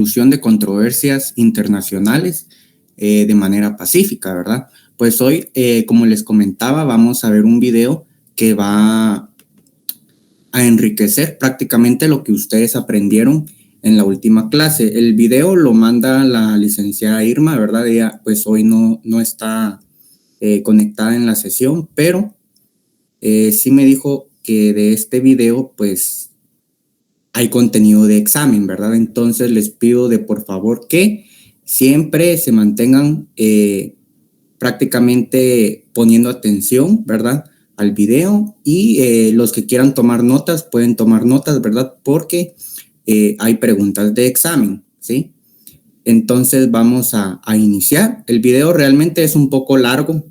solución de controversias internacionales de manera pacífica, ¿verdad? Pues hoy, como les comentaba, vamos a ver un video que va a enriquecer prácticamente lo que ustedes aprendieron en la última clase. El video lo manda la licenciada Irma, ¿verdad? Ella pues hoy no está conectada en la sesión, pero sí me dijo que de este video pues hay contenido de examen, ¿verdad? Entonces les pido de por favor que siempre se mantengan prácticamente poniendo atención, ¿verdad? Al video y los que quieran tomar notas pueden tomar notas, ¿verdad? Porque hay preguntas de examen, ¿sí? Entonces vamos a iniciar. El video realmente es un poco largo,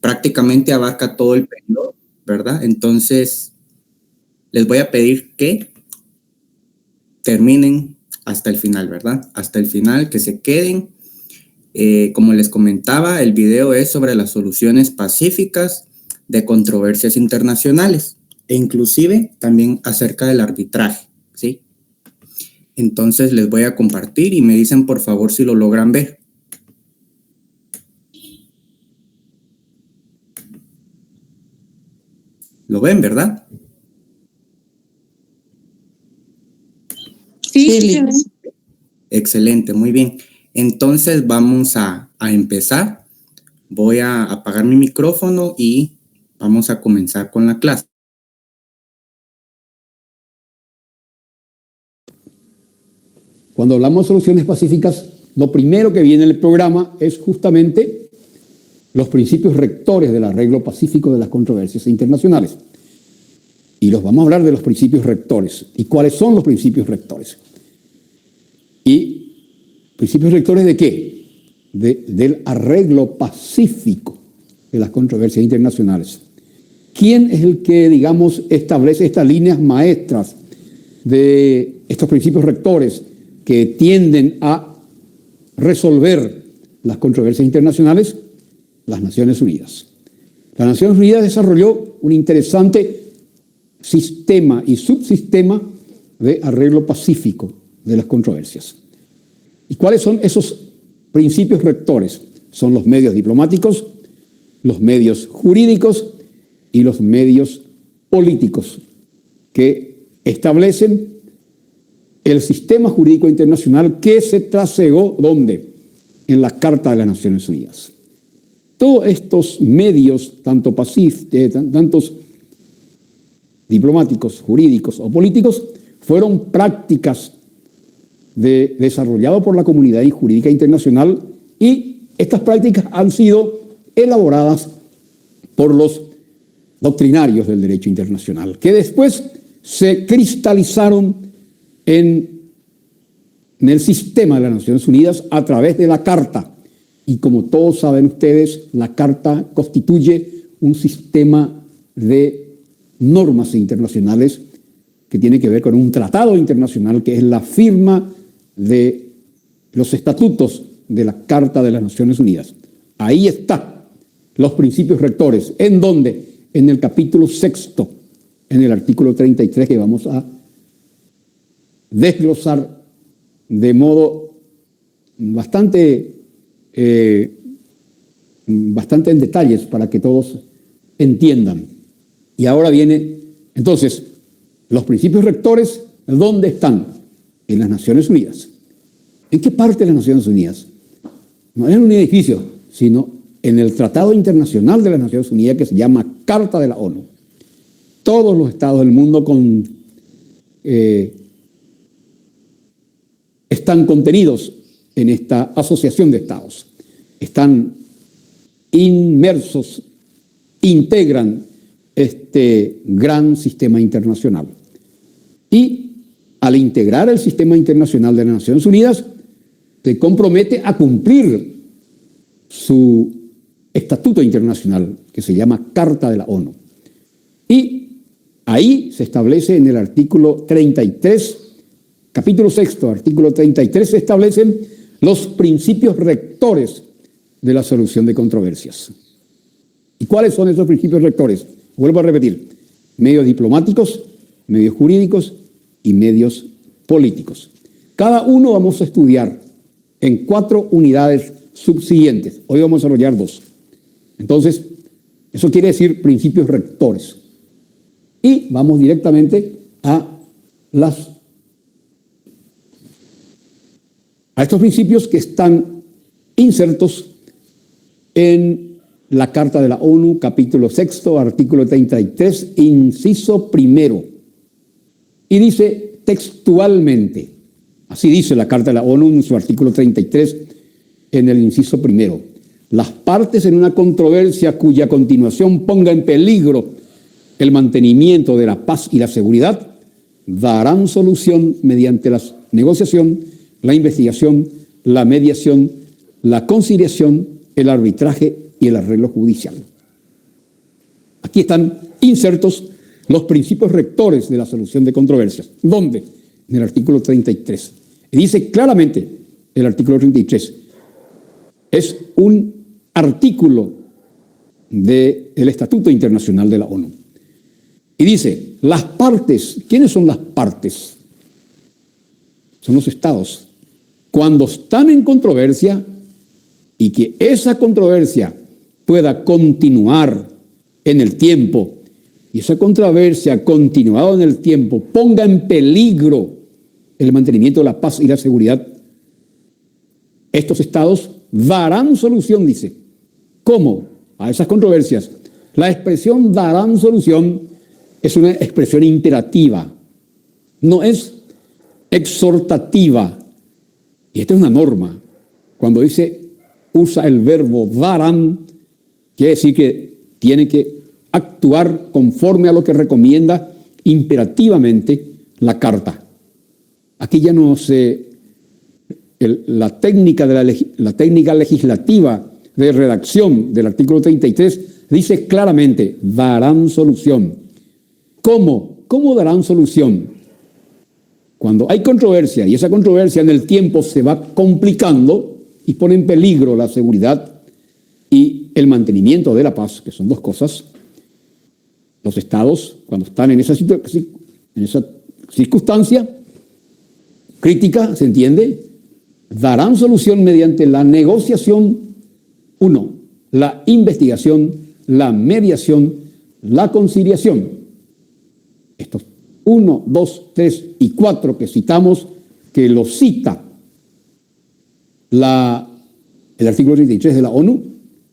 prácticamente abarca todo el periodo, ¿verdad? Entonces les voy a pedir que terminen hasta el final, ¿verdad? Hasta el final, que se queden. Como les comentaba, el video es sobre las soluciones pacíficas de controversias internacionales e inclusive también acerca del arbitraje, ¿sí? Entonces les voy a compartir y me dicen por favor si lo logran ver. ¿Lo ven, verdad? Sí. Excelente, muy bien. Entonces vamos a empezar. Voy a apagar mi micrófono y vamos a comenzar con la clase. Cuando hablamos de soluciones pacíficas, lo primero que viene en el programa es justamente los principios rectores del arreglo pacífico de las controversias internacionales. Y los vamos a hablar de los principios rectores. ¿Y cuáles son los principios rectores? ¿Y principios rectores de qué? Del arreglo pacífico de las controversias internacionales. ¿Quién es el que, digamos, establece estas líneas maestras de estos principios rectores que tienden a resolver las controversias internacionales? Las Naciones Unidas. Las Naciones Unidas desarrolló un interesante sistema y subsistema de arreglo pacífico de las controversias. ¿Y cuáles son esos principios rectores? Son los medios diplomáticos, los medios jurídicos y los medios políticos que establecen el sistema jurídico internacional que se trasegó, ¿dónde? En la Carta de las Naciones Unidas. Todos estos medios, tantos diplomáticos, jurídicos o políticos, fueron prácticas desarrolladas por la comunidad jurídica internacional y estas prácticas han sido elaboradas por los doctrinarios del derecho internacional, que después se cristalizaron en el sistema de las Naciones Unidas a través de la Carta. Y como todos saben ustedes, la Carta constituye un sistema de normas internacionales que tiene que ver con un tratado internacional que es la firma de los estatutos de la Carta de las Naciones Unidas. Ahí están los principios rectores. ¿En dónde? En el capítulo 6, en el artículo 33, que vamos a desglosar de modo bastante en detalles para que todos entiendan. Y ahora viene, entonces, los principios rectores, ¿dónde están? En las Naciones Unidas. ¿En qué parte de las Naciones Unidas? No en un edificio, sino en el Tratado Internacional de las Naciones Unidas que se llama Carta de la ONU. Todos los estados del mundo están contenidos en esta asociación de estados. Están inmersos, integran este gran sistema internacional. Y al integrar el sistema internacional de las Naciones Unidas, se compromete a cumplir su estatuto internacional, que se llama Carta de la ONU. Y ahí se establece en el artículo 33, capítulo 6, artículo 33, se establecen los principios rectores de la solución de controversias. ¿Y cuáles son esos principios rectores? Vuelvo a repetir: medios diplomáticos, medios jurídicos y medios políticos. Cada uno vamos a estudiar en 4 unidades subsiguientes. Hoy vamos a desarrollar 2. Entonces, eso quiere decir principios rectores. Y vamos directamente a estos principios que están insertos en la Carta de la ONU, capítulo 6, artículo 33, inciso primero. Y dice textualmente, así dice la Carta de la ONU en su artículo 33, en el inciso primero: las partes en una controversia cuya continuación ponga en peligro el mantenimiento de la paz y la seguridad darán solución mediante la negociación, la investigación, la mediación, la conciliación, el arbitraje y el arreglo judicial. Aquí están insertos los principios rectores de la solución de controversias. ¿Dónde? En el artículo 33. Y dice claramente el artículo 33. Es un artículo del Estatuto Internacional de la ONU. Y dice, las partes, ¿quiénes son las partes? Son los estados. Cuando están en controversia y que esa controversia pueda continuar en el tiempo, y esa controversia continuada en el tiempo ponga en peligro el mantenimiento de la paz y la seguridad, estos estados darán solución, dice. ¿Cómo? A esas controversias. La expresión darán solución es una expresión imperativa, no es exhortativa. Y esta es una norma. Cuando usa el verbo darán, quiere decir que tiene que actuar conforme a lo que recomienda imperativamente la Carta. Aquí ya no se... la técnica legislativa de redacción del artículo 33 dice claramente, darán solución. ¿Cómo? ¿Cómo darán solución? Cuando hay controversia y esa controversia en el tiempo se va complicando y pone en peligro la seguridad y el mantenimiento de la paz, que son 2 cosas, los estados, cuando están en esa circunstancia crítica, ¿se entiende?, darán solución mediante la negociación, 1, la investigación, la mediación, la conciliación. Estos 1, 2, 3 y 4 que citamos, que lo cita el artículo 33 de la ONU,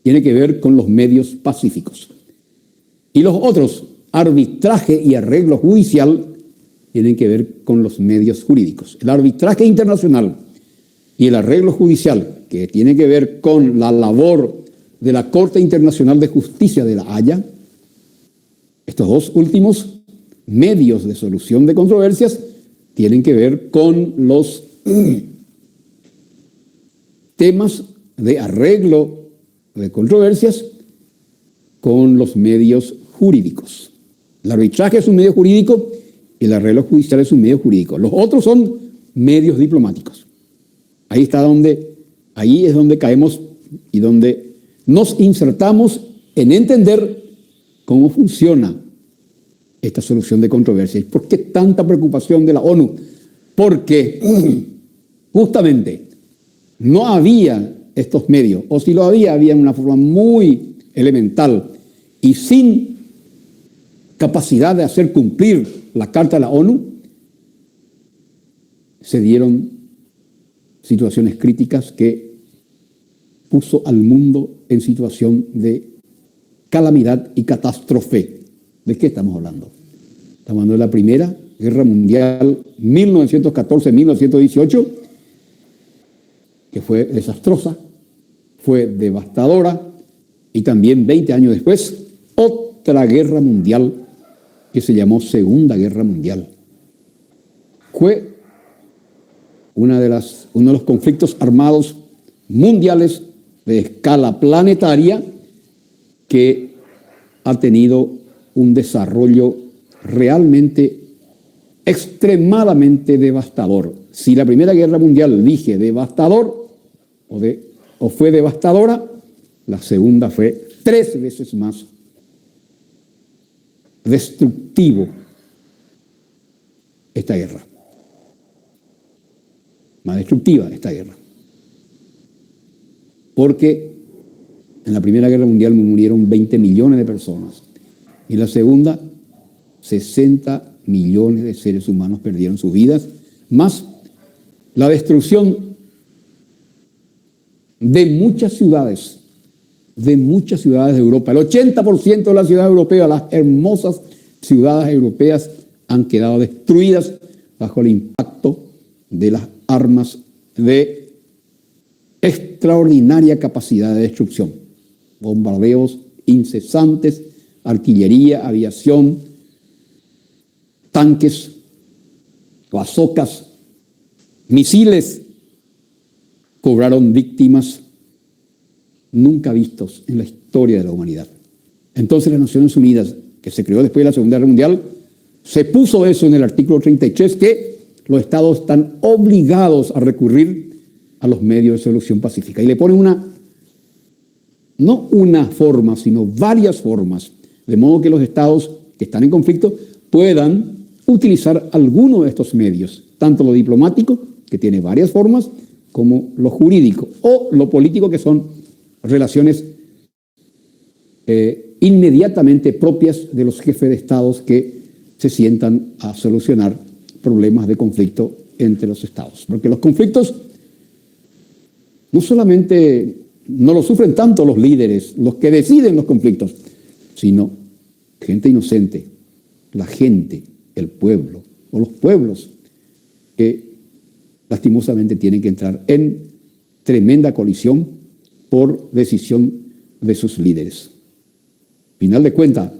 tiene que ver con los medios pacíficos. Y los otros, arbitraje y arreglo judicial, tienen que ver con los medios jurídicos. El arbitraje internacional y el arreglo judicial, que tiene que ver con la labor de la Corte Internacional de Justicia de La Haya, estos 2 últimos medios de solución de controversias tienen que ver con los temas de arreglo de controversias con los medios jurídicos. El arbitraje es un medio jurídico y el arreglo judicial es un medio jurídico. Los otros son medios diplomáticos. Ahí es donde caemos y donde nos insertamos en entender cómo funciona esta solución de controversias. ¿Por qué tanta preocupación de la ONU? Porque justamente no había estos medios, o si lo había en una forma muy elemental y sin capacidad de hacer cumplir la Carta de la ONU, se dieron situaciones críticas que puso al mundo en situación de calamidad y catástrofe. ¿De qué estamos hablando? Estamos hablando de la Primera Guerra Mundial 1914-1918, que fue desastrosa, fue devastadora, y también 20 años después, otra guerra mundial que se llamó Segunda Guerra Mundial. Fue uno de los conflictos armados mundiales de escala planetaria que ha tenido un desarrollo realmente extremadamente devastador. Si la Primera Guerra Mundial dije devastador o fue devastadora, la segunda fue 3 veces más destructivo esta guerra. más destructiva esta guerra. Porque en la Primera Guerra Mundial murieron 20 millones de personas. Y en la Segunda, 60 millones de seres humanos perdieron sus vidas, más la destrucción de muchas ciudades de Europa. El 80% de las ciudades europeas, las hermosas ciudades europeas, han quedado destruidas bajo el impacto de las armas de extraordinaria capacidad de destrucción. Bombardeos incesantes, artillería, aviación, tanques, bazocas, misiles, cobraron víctimas nunca vistos en la historia de la humanidad. Entonces las Naciones Unidas, que se creó después de la Segunda Guerra Mundial, se puso eso en el artículo 33, que los estados están obligados a recurrir a los medios de solución pacífica. Y le ponen no una forma, sino varias formas, de modo que los estados que están en conflicto puedan utilizar alguno de estos medios, tanto lo diplomático, que tiene varias formas, como lo jurídico, o lo político, que son relaciones inmediatamente propias de los jefes de estados que se sientan a solucionar problemas de conflicto entre los estados. Porque los conflictos no solamente no los sufren tanto los líderes, los que deciden los conflictos, sino gente inocente, la gente, el pueblo o los pueblos que lastimosamente tienen que entrar en tremenda colisión por decisión de sus líderes. Final de cuentas,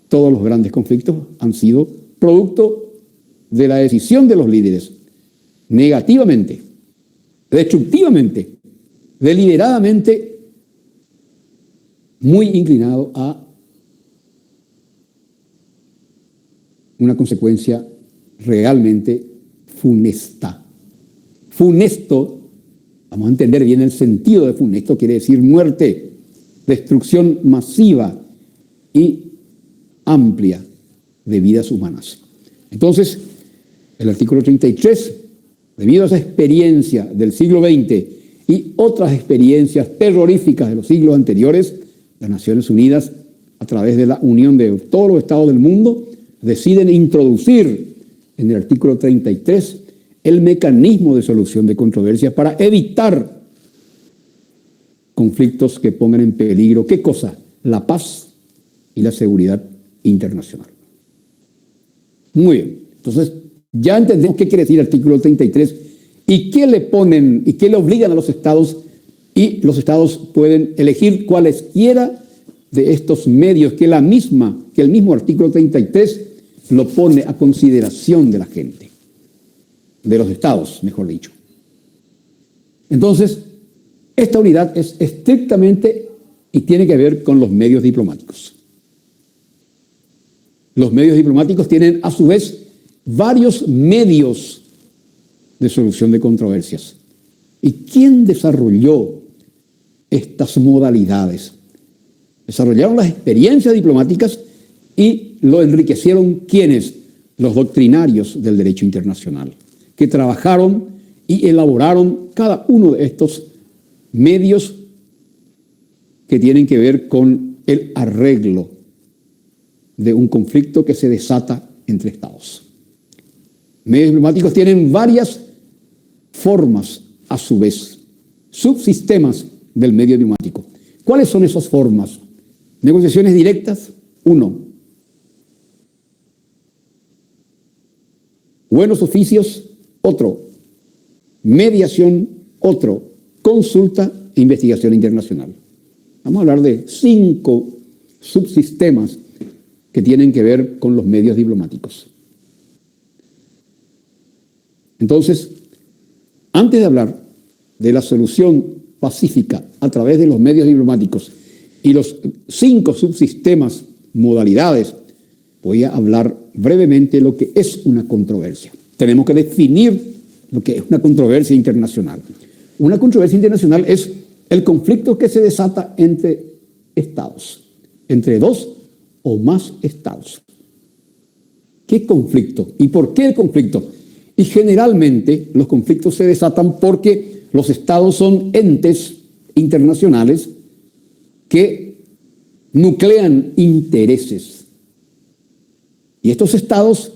todos los grandes conflictos han sido producto de la decisión de los líderes, negativamente, destructivamente, deliberadamente, muy inclinado a una consecuencia realmente funesta. Funesto, vamos a entender bien el sentido de funesto, quiere decir muerte, destrucción masiva y amplia de vidas humanas. Entonces, el artículo 33, debido a esa experiencia del siglo XX y otras experiencias terroríficas de los siglos anteriores, las Naciones Unidas, a través de la unión de todos los estados del mundo, deciden introducir en el artículo 33 el mecanismo de solución de controversias para evitar conflictos que pongan en peligro, ¿qué cosa? La paz y la seguridad internacional. Muy bien, entonces ya entendemos qué quiere decir el artículo 33 y qué le ponen y qué le obligan a los estados, y los estados pueden elegir cualesquiera de estos medios que el mismo artículo 33 lo pone a consideración de la gente, de los estados, mejor dicho. Entonces, esta unidad es estrictamente y tiene que ver con los medios diplomáticos. Los medios diplomáticos tienen a su vez varios medios de solución de controversias. ¿Y quién desarrolló estas modalidades? Desarrollaron las experiencias diplomáticas y lo enriquecieron ¿quiénes? Los doctrinarios del derecho internacional, que trabajaron y elaboraron cada uno de estos medios que tienen que ver con el arreglo de un conflicto que se desata entre estados. Medios diplomáticos tienen varias formas, a su vez, subsistemas del medio diplomático. ¿Cuáles son esas formas? Negociaciones directas, 1. Buenos oficios, otro. Mediación, otro. Consulta e investigación internacional. Vamos a hablar de 5 subsistemas que tienen que ver con los medios diplomáticos. Entonces, antes de hablar de la solución pacífica a través de los medios diplomáticos y los 5 subsistemas, modalidades, voy a hablar brevemente de lo que es una controversia. Tenemos que definir lo que es una controversia internacional. Una controversia internacional es el conflicto que se desata entre estados, entre 2 o más estados. ¿Qué conflicto? ¿Y por qué el conflicto? Y generalmente los conflictos se desatan porque los estados son entes internacionales que nuclean intereses. Y estos estados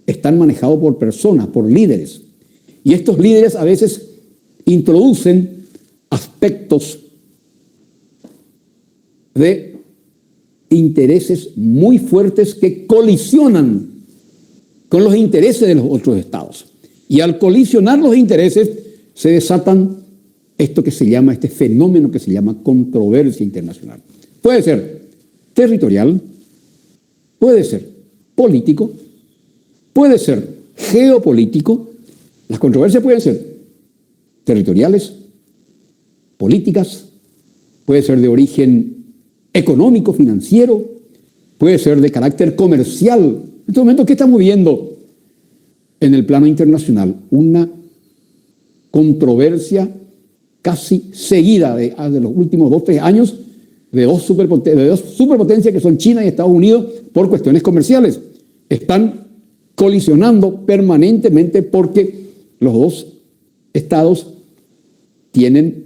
están manejados por personas, por líderes. Y estos líderes a veces introducen aspectos de intereses muy fuertes que colisionan con los intereses de los otros estados. Y al colisionar los intereses se desatan este fenómeno que se llama controversia internacional. Puede ser territorial, puede ser político, puede ser geopolítico. Las controversias pueden ser territoriales, políticas, puede ser de origen económico, financiero, puede ser de carácter comercial. En este momento, ¿qué estamos viendo en el plano internacional? Una controversia casi seguida de los últimos 2 o 3 años de dos superpotencias que son China y Estados Unidos por cuestiones comerciales. Están colisionando permanentemente porque los dos estados tienen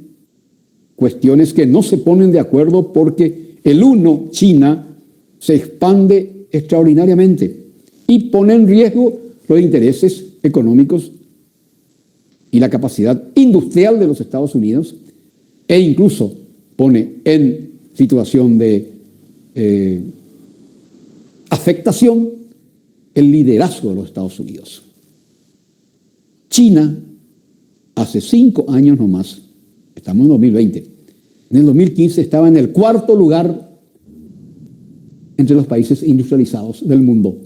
cuestiones que no se ponen de acuerdo porque el uno, China, se expande extraordinariamente y pone en riesgo los intereses económicos y la capacidad industrial de los Estados Unidos e incluso pone en situación de afectación el liderazgo de los Estados Unidos. China, hace 5 años nomás, estamos en 2020, en el 2015 estaba en el 4º lugar entre los países industrializados del mundo.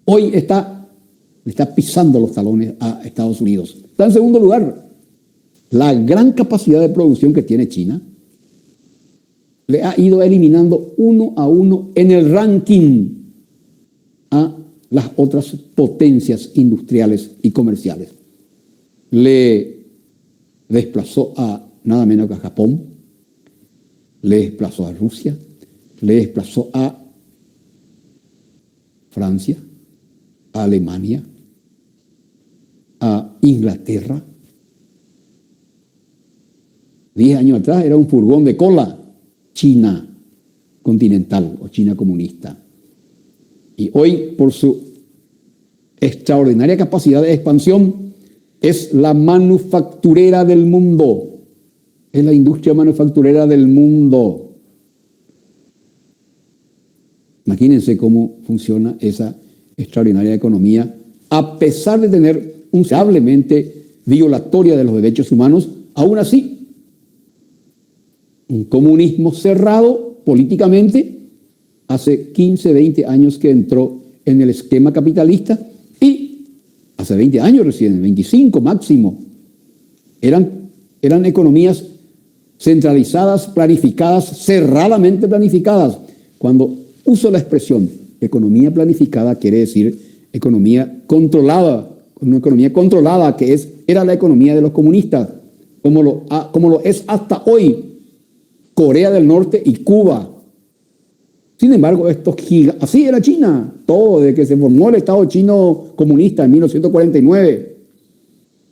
Hoy le está pisando los talones a Estados Unidos. Está en 2º lugar. La gran capacidad de producción que tiene China le ha ido eliminando 1 a 1 en el ranking a las otras potencias industriales y comerciales. Le desplazó a nada menos que a Japón, le desplazó a Rusia, le desplazó a Francia, a Alemania, a Inglaterra. 10 años atrás era un furgón de cola China continental o China comunista. Y hoy, por su extraordinaria capacidad de expansión, es la manufacturera del mundo. Es la industria manufacturera del mundo. Imagínense cómo funciona esa extraordinaria economía, a pesar de tener unsablemente violatoria de los derechos humanos, aún así, un comunismo cerrado políticamente, hace 15, 20 años que entró en el esquema capitalista y hace 20 años recién, 25 máximo, eran economías centralizadas, planificadas, cerradamente planificadas. Cuando uso la expresión economía planificada, quiere decir economía controlada, una economía controlada que era la economía de los comunistas, como lo es hasta hoy Corea del Norte y Cuba. Sin embargo, así era China, todo desde que se formó el Estado chino comunista en 1949.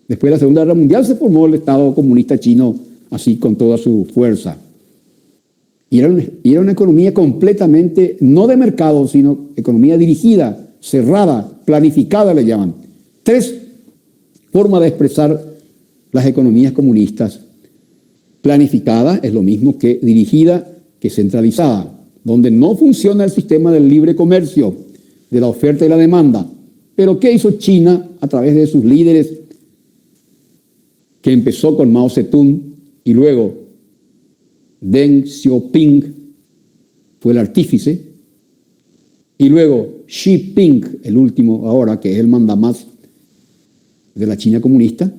Después de la Segunda Guerra Mundial se formó el Estado comunista chino así con toda su fuerza. Y era una economía completamente, no de mercado, sino economía dirigida, cerrada, planificada le llaman. 3 formas de expresar las economías comunistas. Planificada es lo mismo que dirigida, que centralizada, donde no funciona el sistema del libre comercio, de la oferta y la demanda. Pero ¿qué hizo China a través de sus líderes? Que empezó con Mao Zedong y luego Deng Xiaoping fue el artífice, y luego Xi Jinping, el último ahora, que es el mandamás de la China comunista.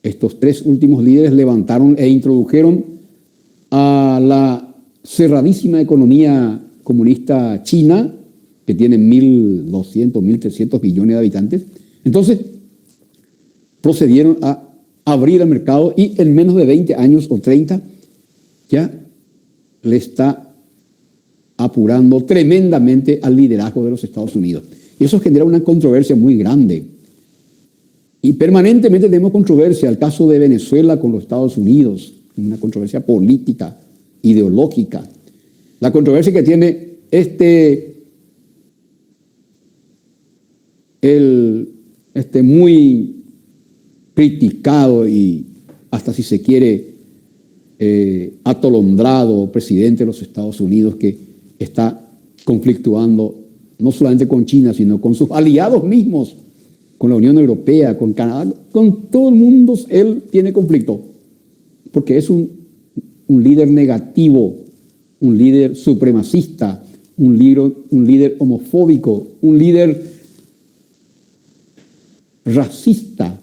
Estos 3 últimos líderes levantaron e introdujeron a la cerradísima economía comunista china, que tiene 1.200, 1.300 billones de habitantes. Entonces, procedieron a abrir el mercado y en menos de 20 años o 30 ya le está apurando tremendamente al liderazgo de los Estados Unidos. Y eso genera una controversia muy grande. Y permanentemente tenemos controversia. El caso de Venezuela con los Estados Unidos, una controversia política, ideológica. La controversia que tiene muy criticado y hasta si se quiere atolondrado presidente de los Estados Unidos, que está conflictuando no solamente con China, sino con sus aliados mismos, con la Unión Europea, con Canadá, con todo el mundo. Él tiene conflicto porque es un líder negativo, un líder supremacista, un líder homofóbico, un líder racista.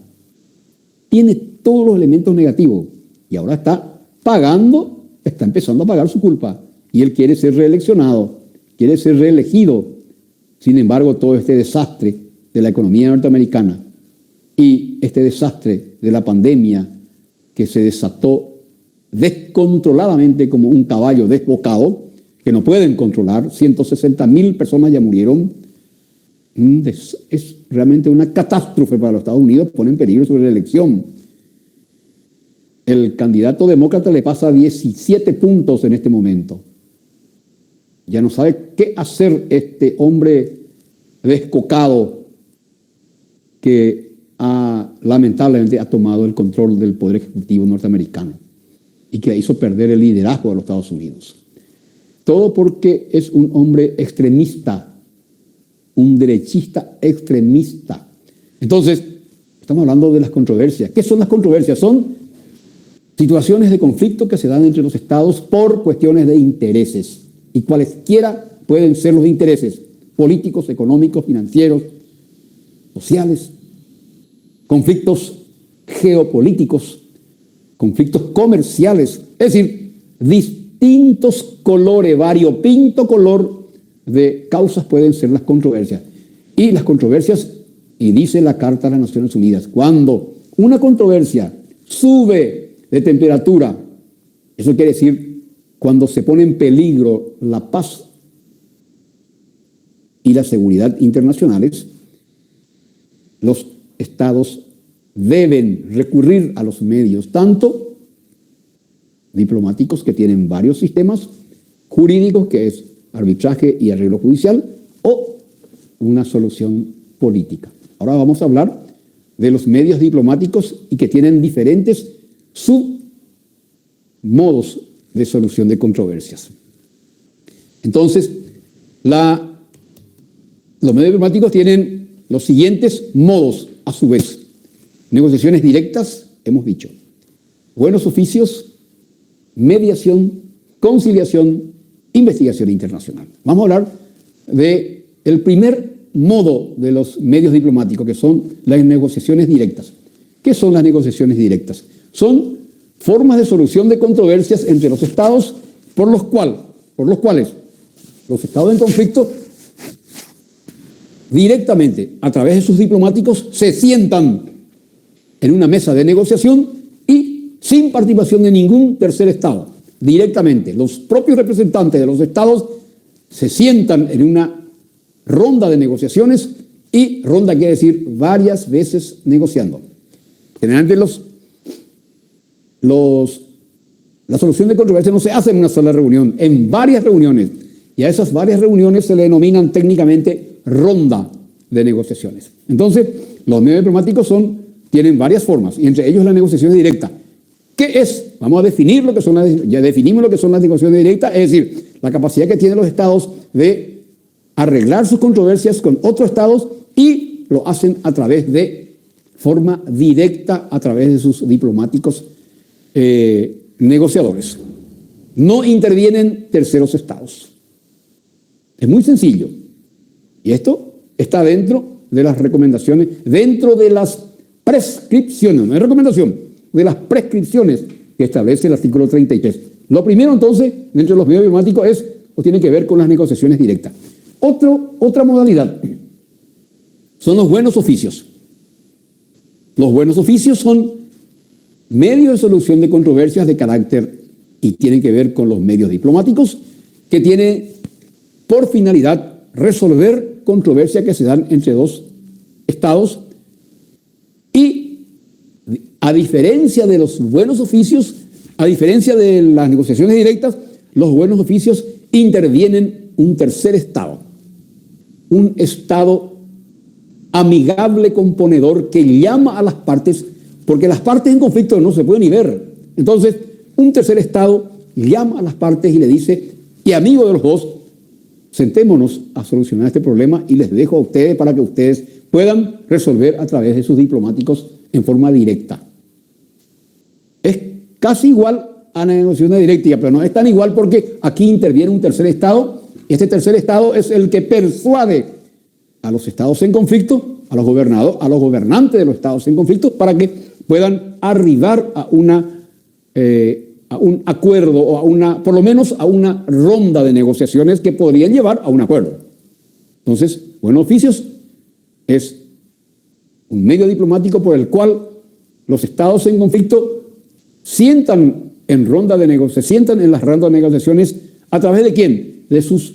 Tiene todos los elementos negativos y ahora está empezando a pagar su culpa. Y él quiere ser reeleccionado, quiere ser reelegido. Sin embargo, todo este desastre de la economía norteamericana y este desastre de la pandemia que se desató descontroladamente como un caballo desbocado, que no pueden controlar, 160.000 personas ya murieron, es realmente una catástrofe para los Estados Unidos, pone en peligro su reelección. El candidato demócrata le pasa 17 puntos en este momento. Ya no sabe qué hacer este hombre descocado que lamentablemente ha tomado el control del poder ejecutivo norteamericano y que hizo perder el liderazgo de los Estados Unidos. Todo porque es un hombre extremista, un derechista extremista. Entonces, estamos hablando de las controversias. ¿Qué son las controversias? Son situaciones de conflicto que se dan entre los estados por cuestiones de intereses. Y cualesquiera pueden ser los intereses políticos, económicos, financieros, sociales, conflictos geopolíticos, conflictos comerciales, es decir, distintos colores, variopinto color de causas pueden ser las controversias. Y las controversias, y dice la Carta de las Naciones Unidas, cuando una controversia sube de temperatura, eso quiere decir cuando se pone en peligro la paz y la seguridad internacionales, los estados deben recurrir a los medios, tanto diplomáticos, que tienen varios sistemas, jurídicos, que es arbitraje y arreglo judicial, o una solución política. Ahora vamos a hablar de los medios diplomáticos y que tienen diferentes submodos de solución de controversias. Entonces, los medios diplomáticos tienen los siguientes modos, a su vez. Negociaciones directas, hemos dicho. Buenos oficios, mediación, conciliación, investigación internacional. Vamos a hablar del primer modo de los medios diplomáticos, que son las negociaciones directas. ¿Qué son las negociaciones directas? Son formas de solución de controversias entre los estados por los cuales los estados en conflicto directamente, a través de sus diplomáticos, se sientan en una mesa de negociación y sin participación de ningún tercer estado. Directamente, los propios representantes de los estados se sientan en una ronda de negociaciones, y ronda quiere decir varias veces negociando. Generalmente la solución de controversia no se hace en una sola reunión, en varias reuniones, y a esas varias reuniones se le denominan técnicamente ronda de negociaciones. Entonces, los medios diplomáticos tienen varias formas, y entre ellos la negociación directa. ¿Qué es? Vamos a definir lo que son ya definimos lo que son las negociaciones directas, es decir, la capacidad que tienen los estados de arreglar sus controversias con otros estados, y lo hacen a través de forma directa, a través de sus diplomáticos negociadores. No intervienen terceros estados. Es muy sencillo. Y esto está dentro de las recomendaciones, dentro de las prescripciones, no es recomendación, de las prescripciones que establece el artículo 33. Lo primero, entonces, dentro de los medios diplomáticos tiene que ver con las negociaciones directas. Otra modalidad son los buenos oficios. Los buenos oficios son medios de solución de controversias de carácter, y tienen que ver con los medios diplomáticos, que tienen por finalidad resolver controversias que se dan entre dos estados, y A diferencia de los buenos oficios, a diferencia de las negociaciones directas, los buenos oficios intervienen un tercer estado, un estado amigable componedor que llama a las partes, porque las partes en conflicto no se pueden ni ver. Entonces, un tercer estado llama a las partes y le dice, y amigo de los dos, sentémonos a solucionar este problema y les dejo a ustedes para que ustedes puedan resolver a través de sus diplomáticos en forma directa. Es casi igual a la negociación directa, pero no es tan igual porque aquí interviene un tercer estado. Este tercer estado es el que persuade a los estados en conflicto, a los gobernantes de los estados en conflicto, para que puedan arribar a un acuerdo o por lo menos a una ronda de negociaciones que podrían llevar a un acuerdo. Entonces, buenos oficios es un medio diplomático por el cual los estados en conflicto sientan en las rondas de negociaciones a través de ¿quién? De sus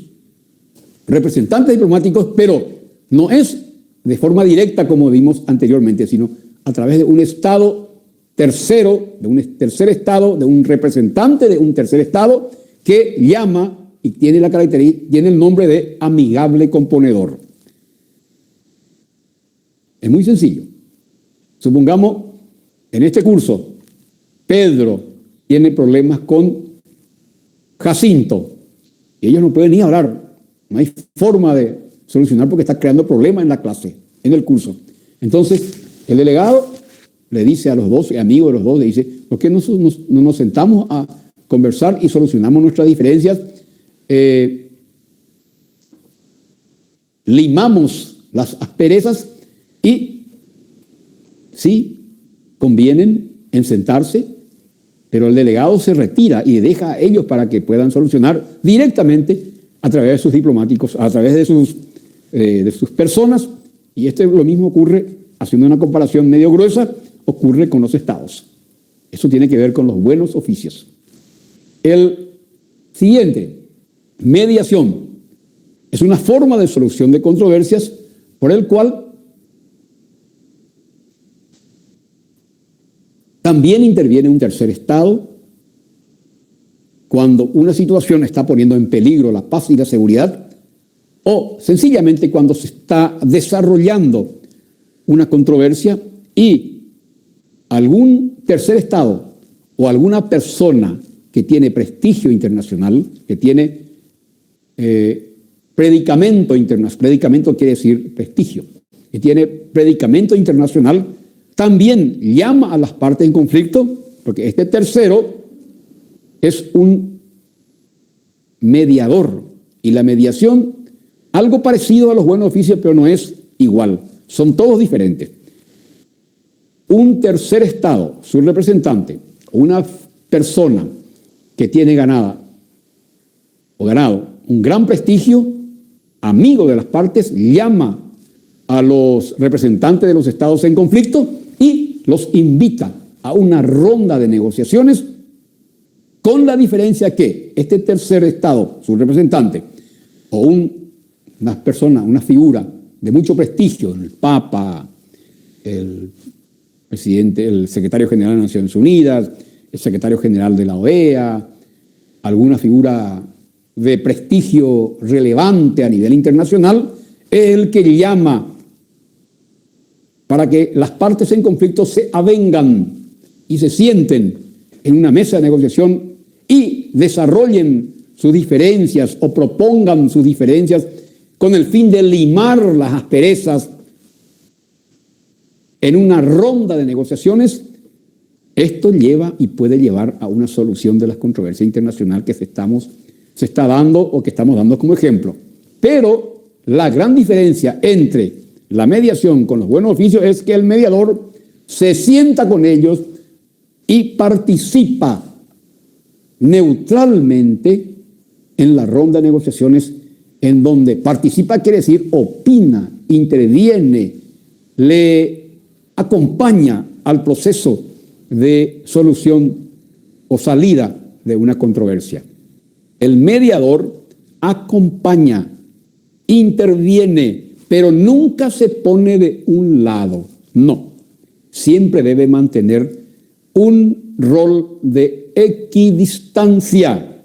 representantes diplomáticos, pero no es de forma directa como vimos anteriormente, sino a través de un estado tercero, de un tercer estado, de un representante de un tercer estado que llama y tiene la característica, tiene el nombre de amigable componedor. Es muy sencillo. Supongamos, en este curso, Pedro tiene problemas con Jacinto y ellos no pueden ni hablar. No hay forma de solucionar porque está creando problemas en la clase, en el curso. Entonces, el delegado le dice a los dos, amigos de los dos, le dice, ¿por qué no nos sentamos a conversar y solucionamos nuestras diferencias? Limamos las asperezas y sí, convienen en sentarse, pero el delegado se retira y deja a ellos para que puedan solucionar directamente a través de sus diplomáticos, a través de sus personas, y lo mismo ocurre, haciendo una comparación medio gruesa, ocurre con los estados. Eso tiene que ver con los buenos oficios. El siguiente, mediación, es una forma de solución de controversias por el cual también interviene un tercer estado cuando una situación está poniendo en peligro la paz y la seguridad, o sencillamente cuando se está desarrollando una controversia y algún tercer estado o alguna persona que tiene prestigio internacional, que tiene predicamento internacional, predicamento quiere decir prestigio, que tiene predicamento internacional, también llama a las partes en conflicto, porque este tercero es un mediador, y la mediación, algo parecido a los buenos oficios, pero no es igual, son todos diferentes. Un tercer estado, su representante, una persona que tiene ganado un gran prestigio, amigo de las partes, llama a los representantes de los estados en conflicto y los invita a una ronda de negociaciones, con la diferencia que este tercer estado, su representante, o una persona, una figura de mucho prestigio, el Papa, el presidente, el secretario general de Naciones Unidas, el secretario general de la OEA, alguna figura de prestigio relevante a nivel internacional, es el que llama para que las partes en conflicto se avengan y se sienten en una mesa de negociación y desarrollen sus diferencias o propongan sus diferencias con el fin de limar las asperezas en una ronda de negociaciones. Esto lleva y puede llevar a una solución de las controversias internacionales que se está dando o que estamos dando como ejemplo. Pero la gran diferencia entre la mediación con los buenos oficios es que el mediador se sienta con ellos y participa neutralmente en la ronda de negociaciones, en donde participa quiere decir opina, interviene, le acompaña al proceso de solución o salida de una controversia. El mediador acompaña, interviene, pero nunca se pone de un lado. No. siempre debe mantener un rol de equidistancia.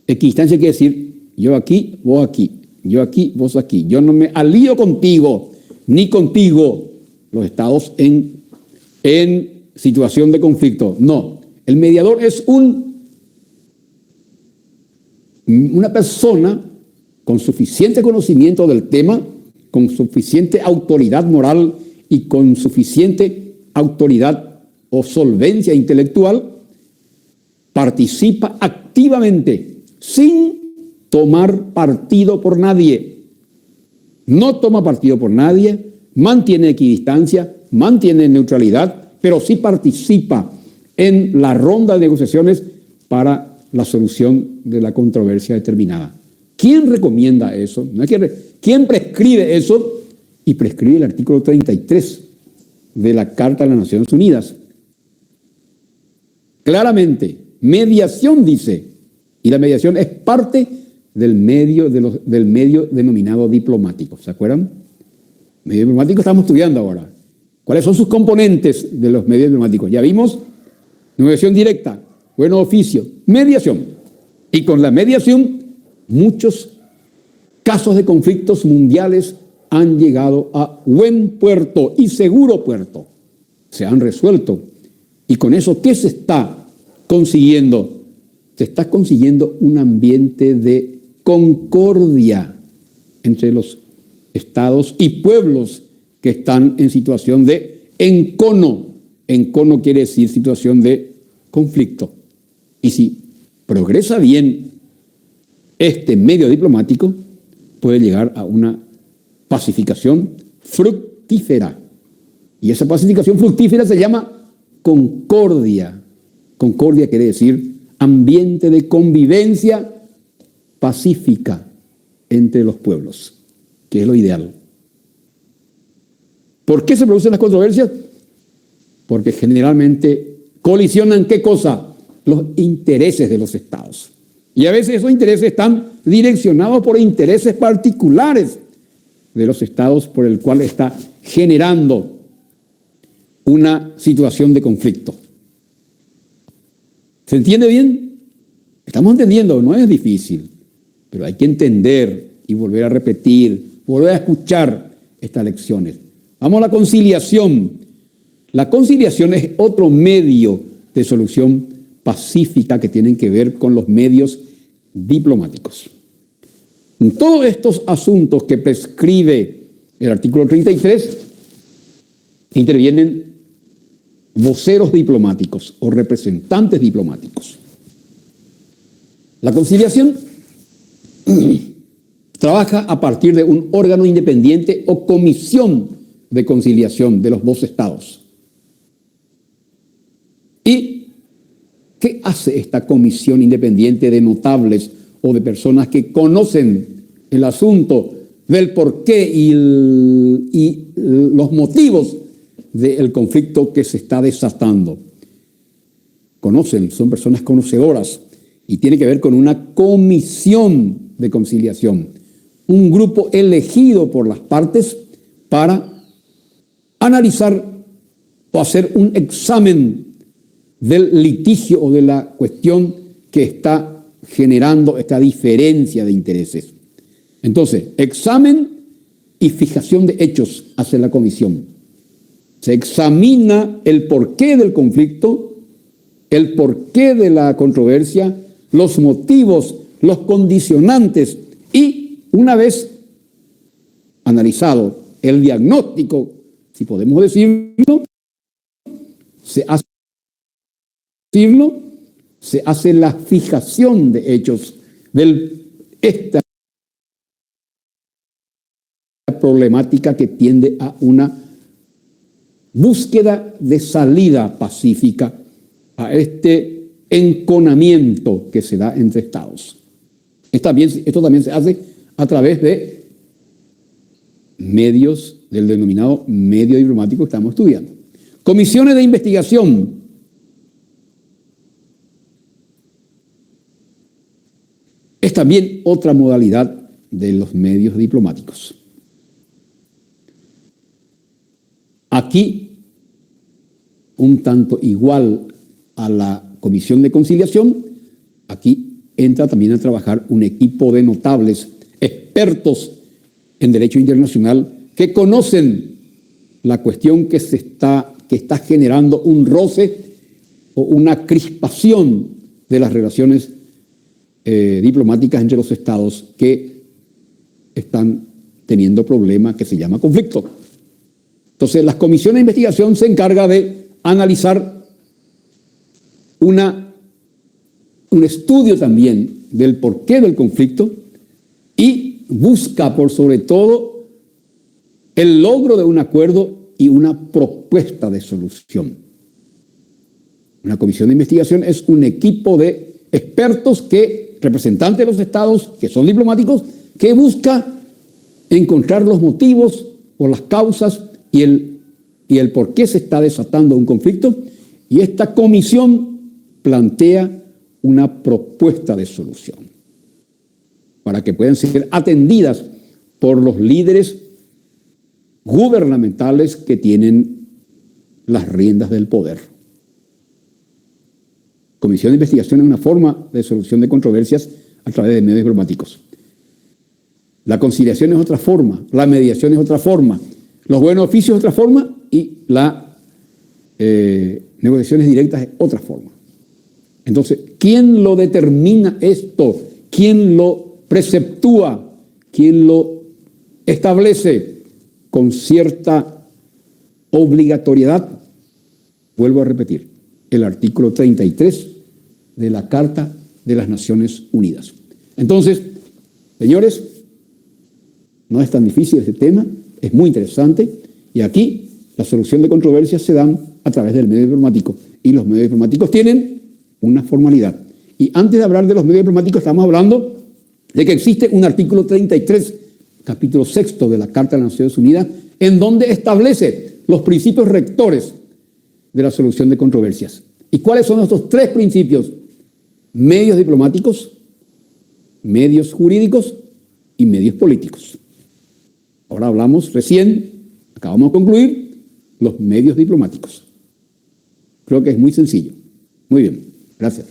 Equidistancia quiere decir, yo aquí, vos aquí, yo aquí, vos aquí. Yo no me alío contigo, ni contigo, los estados en situación de conflicto. No, el mediador es una persona con suficiente conocimiento del tema, con suficiente autoridad moral y con suficiente autoridad o solvencia intelectual, participa activamente, sin tomar partido por nadie. No toma partido por nadie, mantiene equidistancia, mantiene neutralidad, pero sí participa en la ronda de negociaciones para la solución de la controversia determinada. ¿Quién recomienda eso? ¿Quién prescribe eso? Y prescribe el artículo 33 de la Carta de las Naciones Unidas. Claramente, mediación dice, y la mediación es parte del medio denominado diplomático. ¿Se acuerdan? Medio diplomático estamos estudiando ahora. ¿Cuáles son sus componentes de los medios diplomáticos? Ya vimos, negociación directa, buen oficio, mediación. Y con la mediación, muchos casos de conflictos mundiales han llegado a buen puerto y seguro puerto. Se han resuelto. Y con eso, ¿qué se está consiguiendo? Se está consiguiendo un ambiente de concordia entre los estados y pueblos que están en situación de encono. Encono quiere decir situación de conflicto. Y si progresa bien este medio diplomático, puede llegar a una pacificación fructífera. Y esa pacificación fructífera se llama concordia. Concordia quiere decir ambiente de convivencia pacífica entre los pueblos, que es lo ideal. ¿Por qué se producen las controversias? Porque generalmente colisionan, ¿qué cosa? Los intereses de los estados. Y a veces esos intereses están direccionados por intereses particulares de los estados por el cual está generando una situación de conflicto. ¿Se entiende bien? Estamos entendiendo, no es difícil, pero hay que entender y volver a repetir, volver a escuchar estas lecciones. Vamos a la conciliación. La conciliación es otro medio de solución pacífica que tienen que ver con los medios diplomáticos. En todos estos asuntos que prescribe el artículo 33, intervienen voceros diplomáticos o representantes diplomáticos. La conciliación trabaja a partir de un órgano independiente o comisión de conciliación de los dos estados. ¿Y qué hace esta comisión independiente de notables o de personas que conocen el asunto del porqué y los motivos del conflicto que se está desatando? Conocen, son personas conocedoras y tiene que ver con una comisión de conciliación, un grupo elegido por las partes para analizar o hacer un examen del litigio o de la cuestión que está generando esta diferencia de intereses. Entonces, examen y fijación de hechos hace la comisión. Se examina el porqué del conflicto, el porqué de la controversia, los motivos, los condicionantes y, una vez analizado el diagnóstico, si podemos decirlo, se hace la fijación de hechos de esta problemática que tiende a una búsqueda de salida pacífica a este enconamiento que se da entre estados. Esto también se hace a través de medios del denominado medio diplomático que estamos estudiando. Comisiones de investigación. Es también otra modalidad de los medios diplomáticos. Aquí un tanto igual a la Comisión de Conciliación, aquí entra también a trabajar un equipo de notables, expertos en derecho internacional, que conocen la cuestión que está generando un roce o una crispación de las relaciones diplomáticas entre los estados que están teniendo problemas que se llama conflicto. Entonces, la comisión de investigación se encarga de analizar un estudio también del porqué del conflicto y busca, por sobre todo, el logro de un acuerdo y una propuesta de solución. Una comisión de investigación es un equipo de expertos representantes de los estados, que son diplomáticos, que busca encontrar los motivos o las causas y el por qué se está desatando un conflicto, y esta comisión plantea una propuesta de solución para que puedan ser atendidas por los líderes gubernamentales que tienen las riendas del poder. Comisión de investigación es una forma de solución de controversias a través de medios diplomáticos. La conciliación es otra forma, la mediación es otra forma, los buenos oficios es otra forma y las negociaciones directas es otra forma. Entonces, ¿quién lo determina esto? ¿Quién lo preceptúa? ¿Quién lo establece con cierta obligatoriedad? Vuelvo a repetir, el artículo 33 de la Carta de las Naciones Unidas. Entonces, señores, no es tan difícil este tema, es muy interesante, y aquí la solución de controversias se dan a través del medio diplomático, y los medios diplomáticos tienen una formalidad. Y antes de hablar de los medios diplomáticos, estamos hablando de que existe un artículo 33, capítulo 6 de la Carta de las Naciones Unidas, en donde establece los principios rectores de la solución de controversias. ¿Y cuáles son estos tres principios? Medios diplomáticos, medios jurídicos y medios políticos. Ahora hablamos acabamos de concluir, los medios diplomáticos. Creo que es muy sencillo. Muy bien, gracias.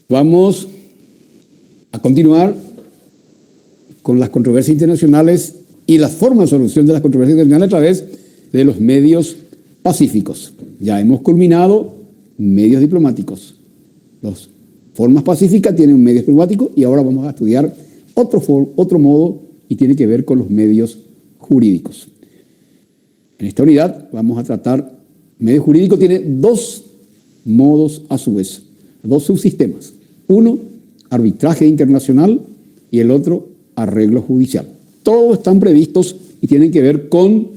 Vamos a continuar con las controversias internacionales y las formas de solución de las controversias internacionales a través de los medios pacíficos. Ya hemos culminado medios diplomáticos. Las formas pacíficas tienen un medio diplomático y ahora vamos a estudiar otro modo y tiene que ver con los medios jurídicos. En esta unidad vamos a tratar, medio jurídico tiene dos modos a su vez, dos subsistemas. Uno, arbitraje internacional y el otro, arreglo judicial. Todos están previstos y tienen que ver con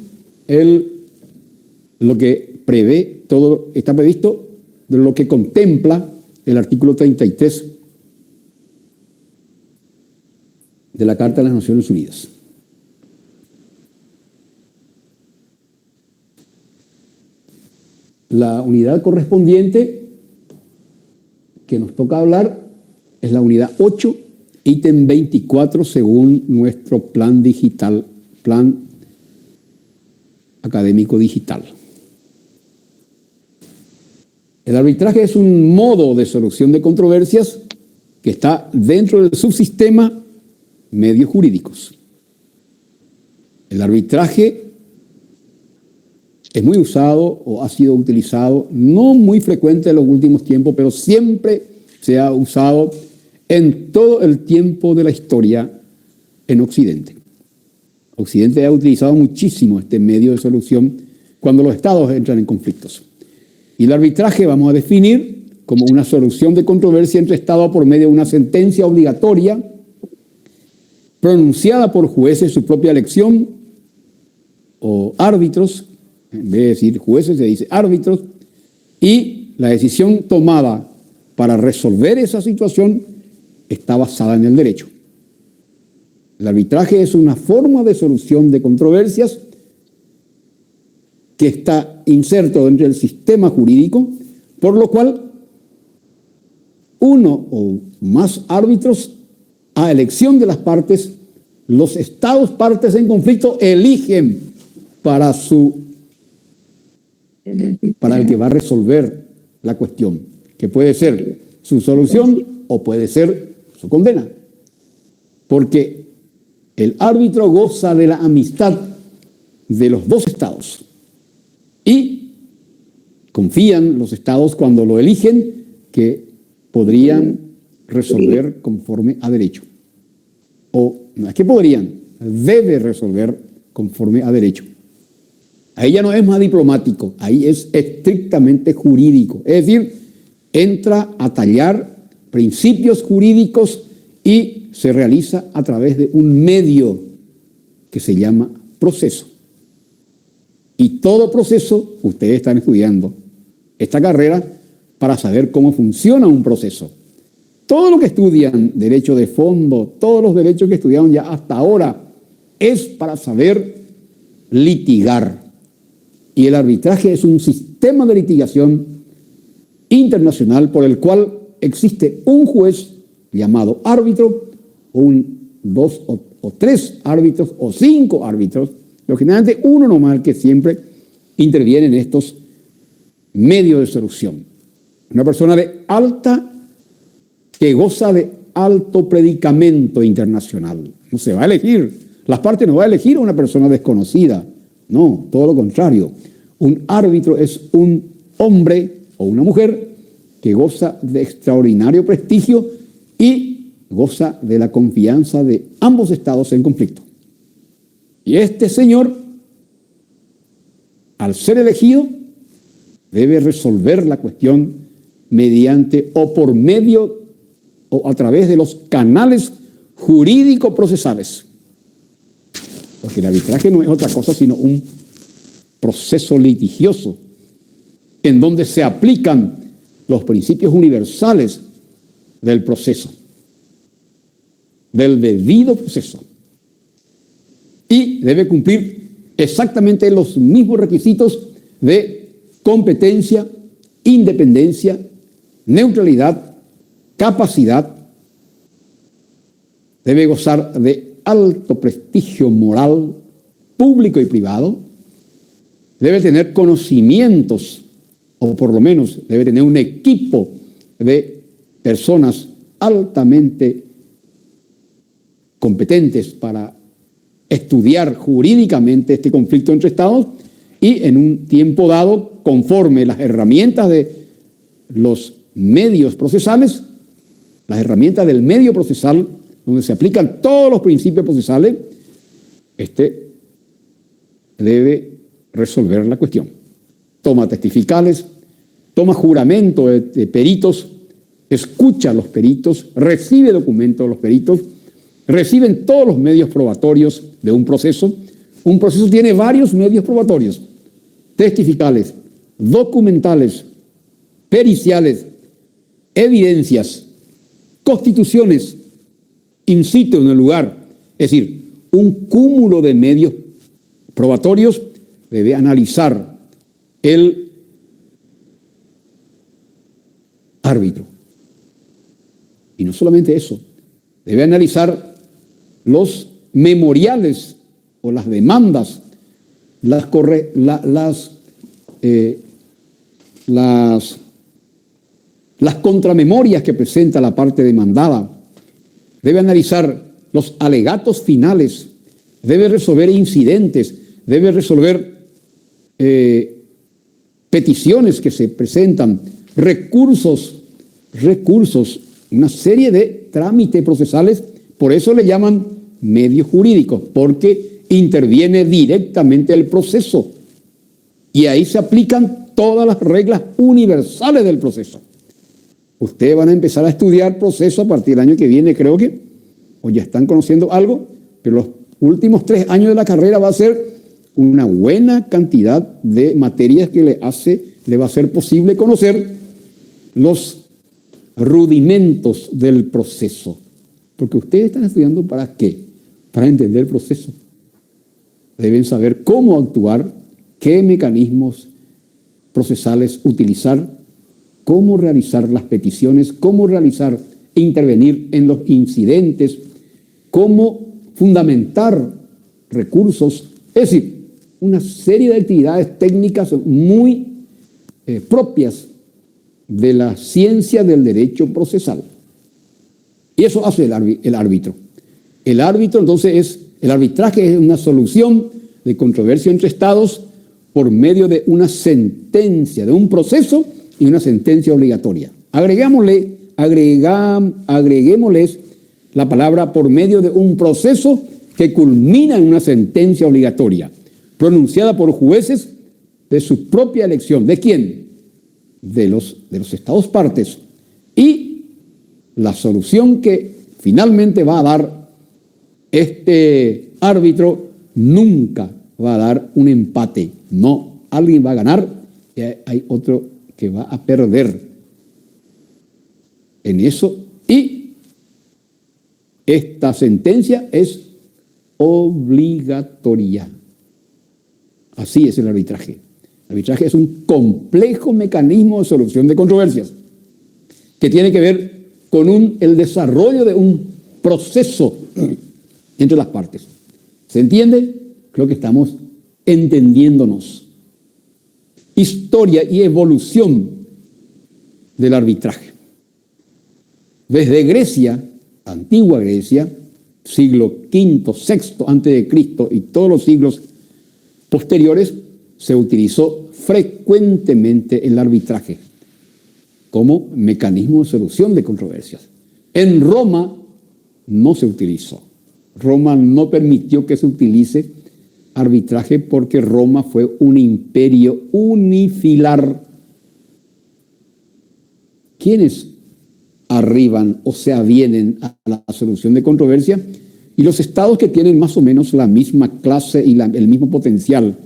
lo que prevé, todo está previsto de lo que contempla el artículo 33 de la Carta de las Naciones Unidas. La unidad correspondiente que nos toca hablar es la unidad 8, ítem 24, según nuestro plan digital, plan académico digital. El arbitraje es un modo de solución de controversias que está dentro del subsistema medios jurídicos. El arbitraje es muy usado o ha sido utilizado, no muy frecuente en los últimos tiempos, pero siempre se ha usado en todo el tiempo de la historia en Occidente. Occidente ha utilizado muchísimo este medio de solución cuando los estados entran en conflictos. Y el arbitraje vamos a definir como una solución de controversia entre estados por medio de una sentencia obligatoria pronunciada por jueces de su propia elección o árbitros. En vez de decir jueces, se dice árbitros, y la decisión tomada para resolver esa situación está basada en el derecho. El arbitraje es una forma de solución de controversias que está inserto dentro del sistema jurídico, por lo cual uno o más árbitros, a elección de las partes, los estados partes en conflicto eligen para el que va a resolver la cuestión, que puede ser su solución o puede ser su condena. Porque el árbitro goza de la amistad de los dos estados y confían los estados cuando lo eligen que podrían resolver conforme a derecho. O no es que podrían, debe resolver conforme a derecho. Ahí ya no es más diplomático, ahí es estrictamente jurídico. Es decir, entra a tallar principios jurídicos y se realiza a través de un medio que se llama proceso. Y todo proceso, ustedes están estudiando esta carrera para saber cómo funciona un proceso. Todo lo que estudian, derecho de fondo, todos los derechos que estudiaron ya hasta ahora, es para saber litigar. Y el arbitraje es un sistema de litigación internacional por el cual existe un juez llamado árbitro, o dos o tres árbitros o 5 árbitros, pero generalmente uno nomás el que siempre interviene en estos medios de solución. Una persona que goza de alto predicamento internacional. No se va a elegir, las partes no va a elegir a una persona desconocida, no, todo lo contrario. Un árbitro es un hombre o una mujer que goza de extraordinario prestigio y goza de la confianza de ambos estados en conflicto. Y este señor, al ser elegido, debe resolver la cuestión mediante o por medio o a través de los canales jurídico-procesales. Porque el arbitraje no es otra cosa sino un proceso litigioso en donde se aplican los principios universales del proceso, del debido proceso. Y debe cumplir exactamente los mismos requisitos de competencia, independencia, neutralidad, capacidad. Debe gozar de alto prestigio moral, público y privado. Debe tener conocimientos, o por lo menos debe tener un equipo de personas altamente competentes para estudiar jurídicamente este conflicto entre estados y en un tiempo dado, conforme las herramientas de los medios procesales, las herramientas del medio procesal, donde se aplican todos los principios procesales, debe resolver la cuestión. Toma testificales, toma juramento de peritos, escucha a los peritos, recibe documentos de los peritos, reciben todos los medios probatorios de un proceso. Un proceso tiene varios medios probatorios: testificales, documentales, periciales, evidencias, constituciones, in situ en el lugar. Es decir, un cúmulo de medios probatorios debe analizar el árbitro. Y no solamente eso, debe analizar los memoriales o las demandas, las contramemorias que presenta la parte demandada. Debe analizar los alegatos finales, debe resolver incidentes, debe resolver peticiones que se presentan, recursos, una serie de trámites procesales. Por eso le llaman medios jurídicos, porque interviene directamente el proceso y ahí se aplican todas las reglas universales del proceso. Ustedes van a empezar a estudiar proceso a partir del año que viene, creo que, o ya están conociendo algo, pero los últimos 3 años de la carrera va a ser una buena cantidad de materias que le va a ser posible conocer los rudimentos del proceso. Porque ustedes están estudiando ¿para qué? Para entender el proceso. Deben saber cómo actuar, qué mecanismos procesales utilizar, cómo realizar las peticiones, cómo realizar e intervenir en los incidentes, cómo fundamentar recursos. Es decir, una serie de actividades técnicas muy propias de la ciencia del derecho procesal. Y eso hace el árbitro. El árbitro, entonces, el arbitraje es una solución de controversia entre estados por medio de una sentencia, de un proceso y una sentencia obligatoria. Agreguémosles la palabra por medio de un proceso que culmina en una sentencia obligatoria, pronunciada por jueces de su propia elección. ¿De quién? De los estados partes. Y la solución que finalmente va a dar este árbitro nunca va a dar un empate. No, alguien va a ganar y hay otro que va a perder en eso. Y esta sentencia es obligatoria. Así es el arbitraje. El arbitraje es un complejo mecanismo de solución de controversias que tiene que ver con el desarrollo de un proceso entre las partes. ¿Se entiende? Creo que estamos entendiéndonos. Historia y evolución del arbitraje. Desde Grecia, antigua Grecia, siglo V, VI antes de Cristo y todos los siglos posteriores, se utilizó frecuentemente el arbitraje como mecanismo de solución de controversias. En Roma no se utilizó. Roma no permitió que se utilice arbitraje porque Roma fue un imperio unifilar. ¿Quiénes arriban o se avienen a la solución de controversia? Y los estados que tienen más o menos la misma clase y el mismo potencial,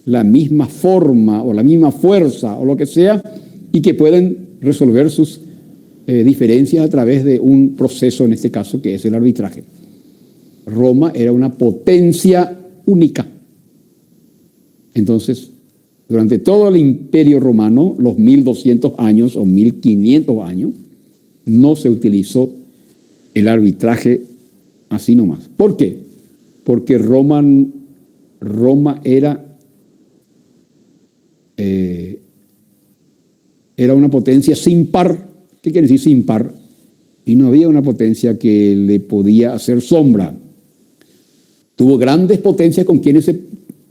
la misma forma o la misma fuerza o lo que sea, y que pueden resolver sus diferencias a través de un proceso, en este caso, que es el arbitraje. Roma era una potencia única. Entonces, durante todo el imperio romano, los 1200 años o 1500 años, no se utilizó el arbitraje así nomás. ¿Por qué? Porque Roma era una potencia sin par. ¿Qué quiere decir sin par? Y no había una potencia que le podía hacer sombra. Tuvo grandes potencias con quienes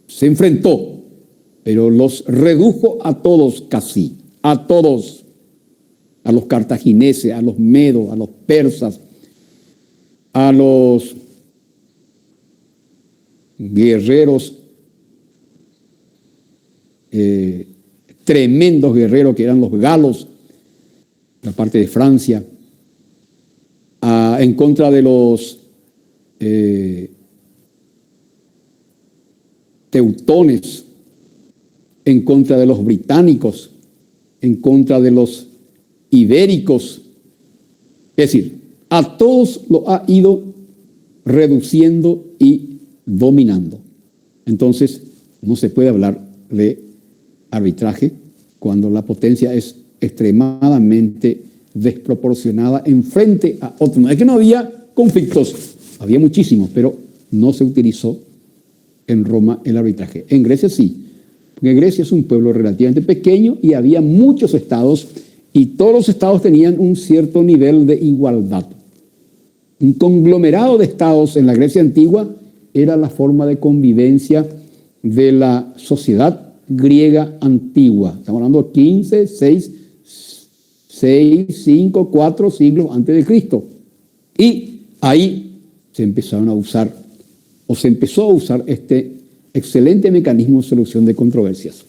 se enfrentó, pero los redujo a todos casi, a todos, a los cartagineses, a los medos, a los persas, a los guerreros, tremendos guerreros que eran los galos, la parte de Francia, en contra de los teutones, en contra de los británicos, en contra de los ibéricos. Es decir, a todos lo ha ido reduciendo y dominando. Entonces, no se puede hablar de arbitraje cuando la potencia es extremadamente desproporcionada en frente a otros. No es que no había conflictos, había muchísimos, pero no se utilizó en Roma el arbitraje. En Grecia sí, porque Grecia es un pueblo relativamente pequeño y había muchos estados y todos los estados tenían un cierto nivel de igualdad. Un conglomerado de estados en la Grecia antigua era la forma de convivencia de la sociedad griega antigua. Estamos hablando de 15, 6, 5, 4 siglos antes de Cristo. Y ahí se empezaron a usar, o se empezó a usar este excelente mecanismo de solución de controversias.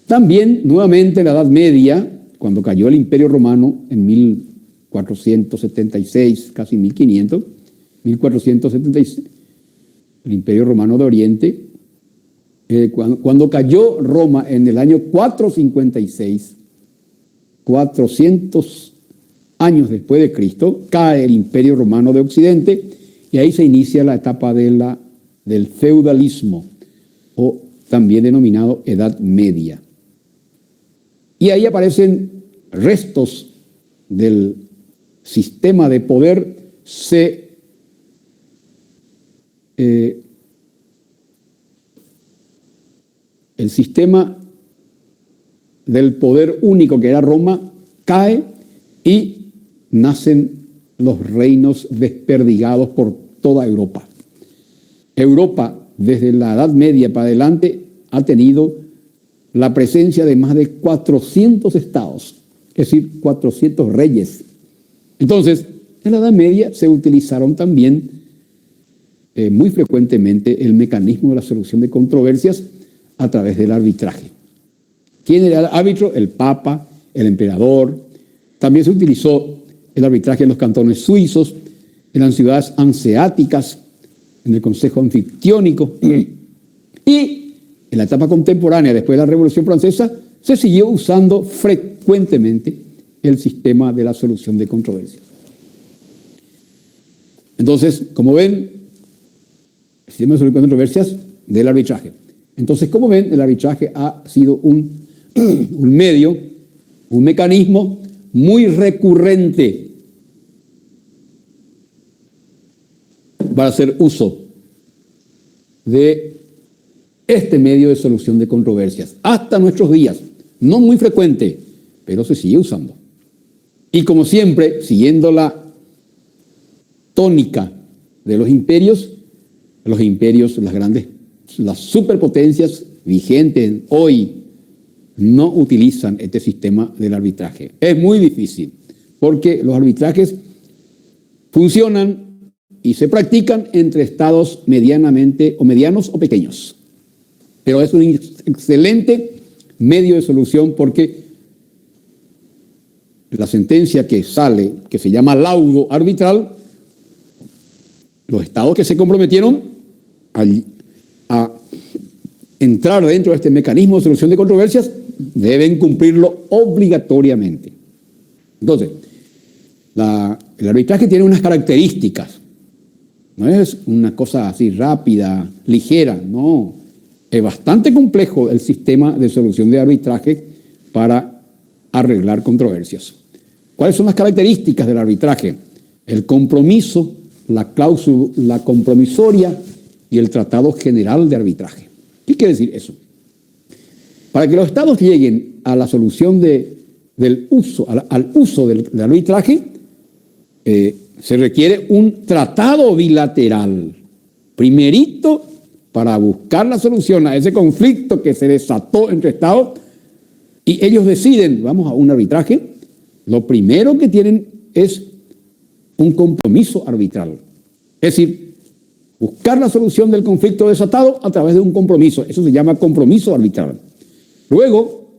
También, nuevamente, en la Edad Media, cuando cayó el Imperio Romano en 1476, casi 1500, 1476, el Imperio Romano de Oriente, cuando cayó Roma en el año 456, 400 años después de Cristo, cae el Imperio Romano de Occidente y ahí se inicia la etapa del feudalismo, o también denominado Edad Media. Y ahí aparecen restos del sistema de poder, el sistema del poder único que era Roma cae y nacen los reinos desperdigados por toda Europa. Europa, desde la Edad Media para adelante, ha tenido la presencia de más de 400 estados, es decir, 400 reyes. Entonces, en la Edad Media se utilizaron también muy frecuentemente el mecanismo de la solución de controversias a través del arbitraje. ¿Quién era el árbitro? El Papa, el emperador. También se utilizó el arbitraje en los cantones suizos, en las ciudades hanseáticas, en el Consejo Anfictiónico. Y en la etapa contemporánea, después de la Revolución Francesa, se siguió usando frecuentemente el sistema de la solución de controversias. Entonces, como ven, el sistema de solución de controversias del arbitraje. Entonces, como ven, el arbitraje ha sido un medio, un mecanismo muy recurrente para hacer uso de este medio de solución de controversias hasta nuestros días. No muy frecuente, pero se sigue usando. Y como siempre, siguiendo la tónica de los imperios, las superpotencias vigentes hoy no utilizan este sistema del arbitraje. Es muy difícil, porque los arbitrajes funcionan y se practican entre estados medianamente o medianos o pequeños. Pero es un excelente medio de solución porque la sentencia que sale, que se llama laudo arbitral, los estados que se comprometieron a entrar dentro de este mecanismo de solución de controversias deben cumplirlo obligatoriamente. Entonces, el arbitraje tiene unas características. No es una cosa así rápida, ligera, no. Es bastante complejo el sistema de solución de arbitraje para arreglar controversias. ¿Cuáles son las características del arbitraje? El compromiso, la cláusula compromisoria y el tratado general de arbitraje. ¿Qué quiere decir eso? Para que los estados lleguen a la solución al uso del arbitraje, se requiere un tratado bilateral. Primerito, para buscar la solución a ese conflicto que se desató entre estados, y ellos deciden, vamos a un arbitraje, lo primero que tienen es un compromiso arbitral. Es decir, buscar la solución del conflicto desatado a través de un compromiso. Eso se llama compromiso arbitral. Luego,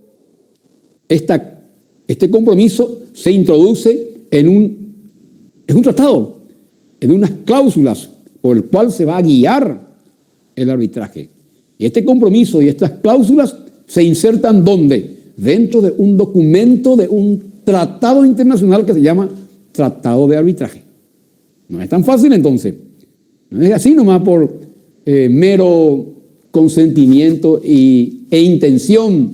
este compromiso se introduce en un tratado, en unas cláusulas por el cual se va a guiar el arbitraje. Y este compromiso y estas cláusulas se insertan ¿dónde? Dentro de un documento, de un tratado internacional que se llama Tratado de Arbitraje. No es tan fácil entonces. No es así nomás por mero consentimiento e intención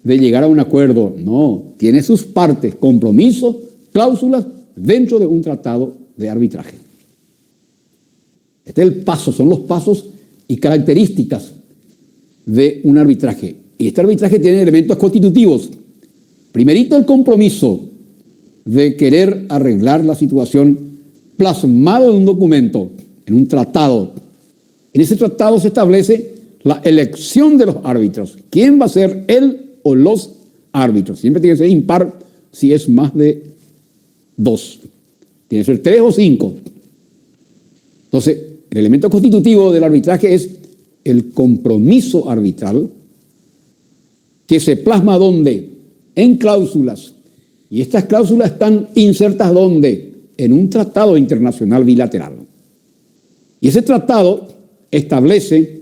de llegar a un acuerdo. No, tiene sus partes, compromisos, cláusulas dentro de un tratado de arbitraje. Este es el paso, son los pasos y características de un arbitraje. Y este arbitraje tiene elementos constitutivos. Primerito, el compromiso de querer arreglar la situación plasmado en un documento, en un tratado. En ese tratado se establece la elección de los árbitros. ¿Quién va a ser él o los árbitros? Siempre tiene que ser impar si es más de 2. Tiene que ser 3 o 5. Entonces, el elemento constitutivo del arbitraje es el compromiso arbitral que se plasma ¿dónde? En cláusulas. Y estas cláusulas están insertas ¿dónde? En un tratado internacional bilateral. Y ese tratado establece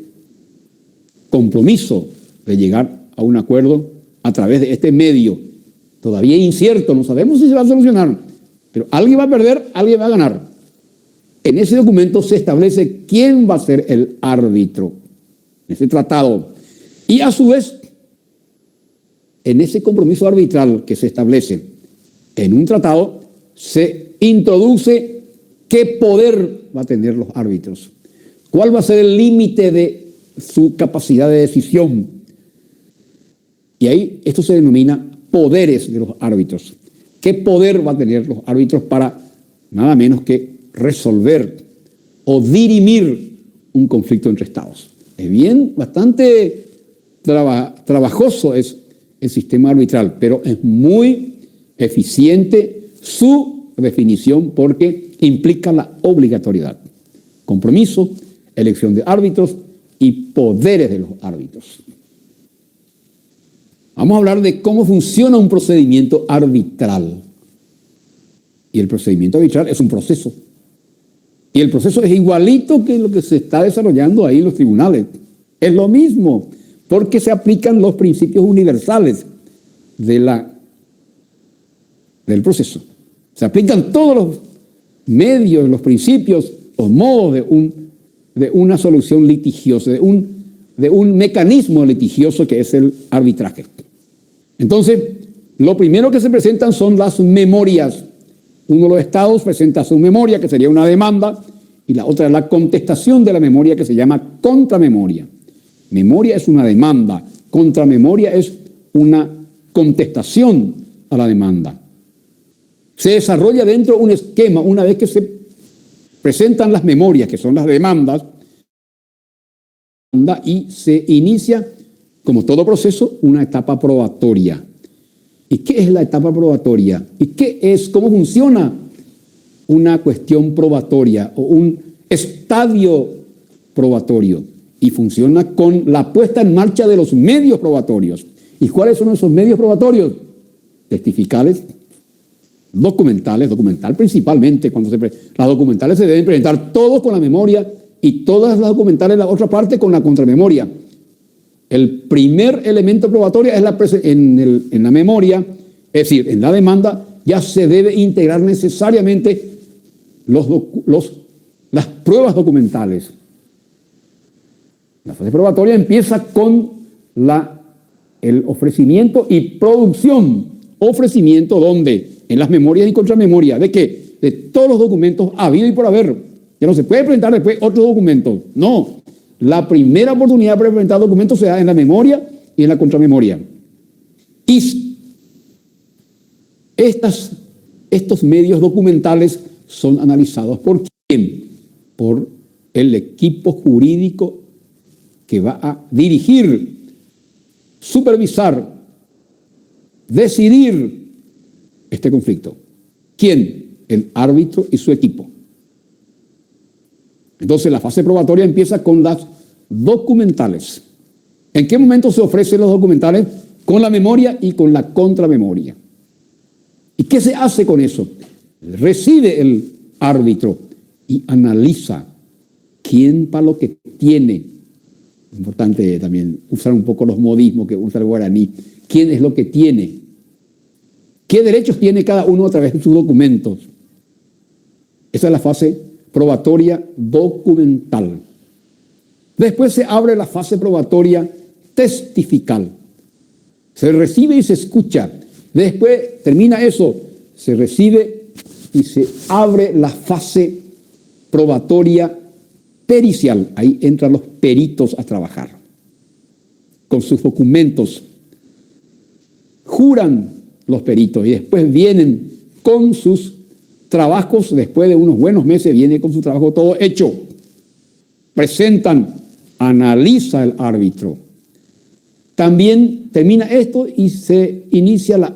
compromiso de llegar a un acuerdo a través de este medio. Todavía incierto, no sabemos si se va a solucionar, pero alguien va a perder, alguien va a ganar. En ese documento se establece quién va a ser el árbitro, en ese tratado. Y a su vez, en ese compromiso arbitral que se establece en un tratado, se introduce qué poder va a tener los árbitros, cuál va a ser el límite de su capacidad de decisión, Y ahí esto se denomina poderes de los árbitros. ¿Qué poder va a tener los árbitros para nada menos que resolver o dirimir un conflicto entre estados? Es bien, bastante trabajoso es el sistema arbitral, pero es muy eficiente su definición porque implica la obligatoriedad, compromiso, elección de árbitros y poderes de los árbitros. Vamos a hablar de cómo funciona un procedimiento arbitral. Y el procedimiento arbitral es un proceso. Y el proceso es igualito que lo que se está desarrollando ahí en los tribunales. Es lo mismo, porque se aplican los principios universales del proceso. Se aplican todos los medios, los principios o modos de una solución litigiosa, de un mecanismo litigioso que es el arbitraje. Entonces, lo primero que se presentan son las memorias. Uno de los estados presenta su memoria, que sería una demanda, y la otra es la contestación de la memoria, que se llama contramemoria. Memoria es una demanda, contramemoria es una contestación a la demanda. Se desarrolla dentro de un esquema, una vez que se presentan las memorias, que son las demandas, y se inicia, como todo proceso, una etapa probatoria. ¿Y qué es la etapa probatoria? ¿Y qué es? ¿Cómo funciona una cuestión probatoria o un estadio probatorio? Y funciona con la puesta en marcha de los medios probatorios. ¿Y cuáles son esos medios probatorios? Testificales, documental principalmente. Las documentales se deben presentar todos con la memoria y todas las documentales, la otra parte, con la contramemoria. El primer elemento probatorio es en la memoria, es decir, en la demanda, ya se debe integrar necesariamente las pruebas documentales. La fase probatoria empieza con el ofrecimiento y producción. Ofrecimiento, ¿dónde? En las memorias y contramemoria. ¿De qué? De todos los documentos habido y por haber. Ya no se puede presentar después otros documentos. No. La primera oportunidad para presentar documentos se da en la memoria y en la contramemoria. Y estos medios documentales son analizados ¿por quién? Por el equipo jurídico que va a dirigir, supervisar, decidir este conflicto. ¿Quién? El árbitro y su equipo. Entonces la fase probatoria empieza con las documentales. ¿En qué momento se ofrecen los documentales? Con la memoria y con la contramemoria. ¿Y qué se hace con eso? Recibe el árbitro y analiza quién para lo que tiene. Importante también usar un poco los modismos que usa el guaraní. ¿Quién es lo que tiene? ¿Qué derechos tiene cada uno a través de sus documentos? Esa es la fase probatoria documental. Después se abre la fase probatoria testifical. Se recibe y se escucha. Después termina eso, se recibe y se abre la fase probatoria pericial. Ahí entran los peritos a trabajar con sus documentos. Juran los peritos y después vienen con sus trabajos, después de unos buenos meses, viene con su trabajo todo hecho. Presentan, analiza el árbitro. También termina esto y se inicia el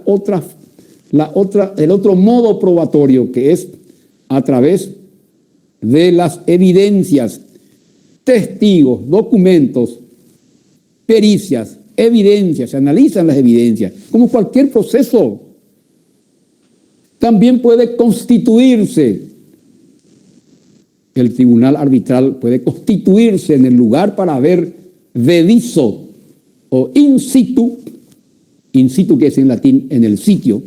otro modo probatorio, que es a través de las evidencias, testigos, documentos, pericias, evidencias, se analizan las evidencias, como cualquier proceso. También puede constituirse, el tribunal arbitral puede constituirse en el lugar para ver de viso o in situ que es en latín, en el sitio,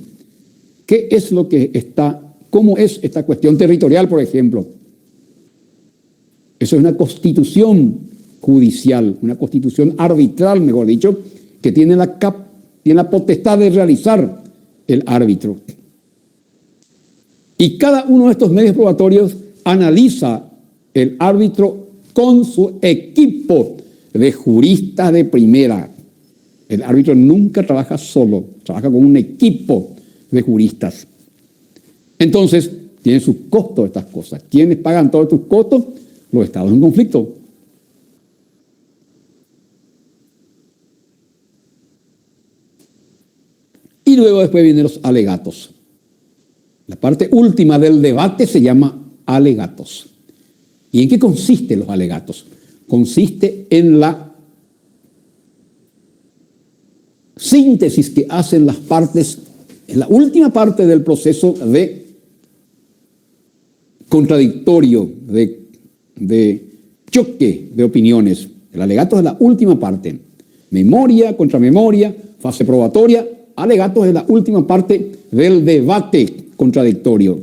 qué es lo que está, cómo es esta cuestión territorial, por ejemplo. Eso es una constitución judicial, una constitución arbitral, mejor dicho, que tiene la potestad de realizar el árbitro. Y cada uno de estos medios probatorios analiza el árbitro con su equipo de juristas de primera. El árbitro nunca trabaja solo, trabaja con un equipo de juristas. Entonces, tienen sus costos estas cosas. ¿Quiénes pagan todos estos costos? Los estados en conflicto. Y luego después vienen los alegatos. La parte última del debate se llama alegatos. ¿Y en qué consisten los alegatos? Consiste en la síntesis que hacen las partes, en la última parte del proceso de contradictorio, de choque de opiniones. El alegato es la última parte. Memoria, contramemoria, fase probatoria. Alegato es la última parte del debate contradictorio.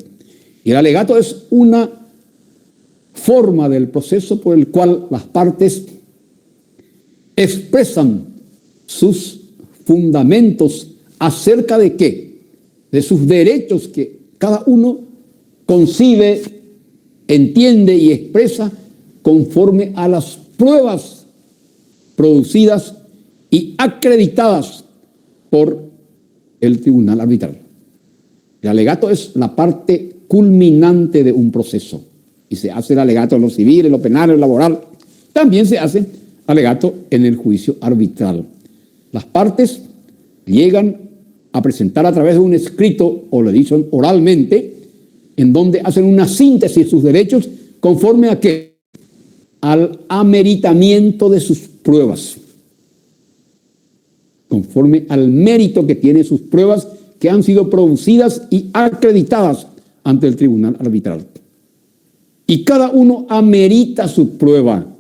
Y el alegato es una forma del proceso por el cual las partes expresan sus fundamentos acerca de qué, de sus derechos que cada uno concibe, entiende y expresa conforme a las pruebas producidas y acreditadas por el tribunal arbitral. El alegato es la parte culminante de un proceso y se hace el alegato en lo civil, en lo penal, en lo laboral. También se hace alegato en el juicio arbitral. Las partes llegan a presentar a través de un escrito, o lo dicen oralmente, en donde hacen una síntesis de sus derechos conforme a qué, al ameritamiento de sus pruebas, conforme al mérito que tienen sus pruebas que han sido producidas y acreditadas ante el tribunal arbitral. Y cada uno amerita su prueba.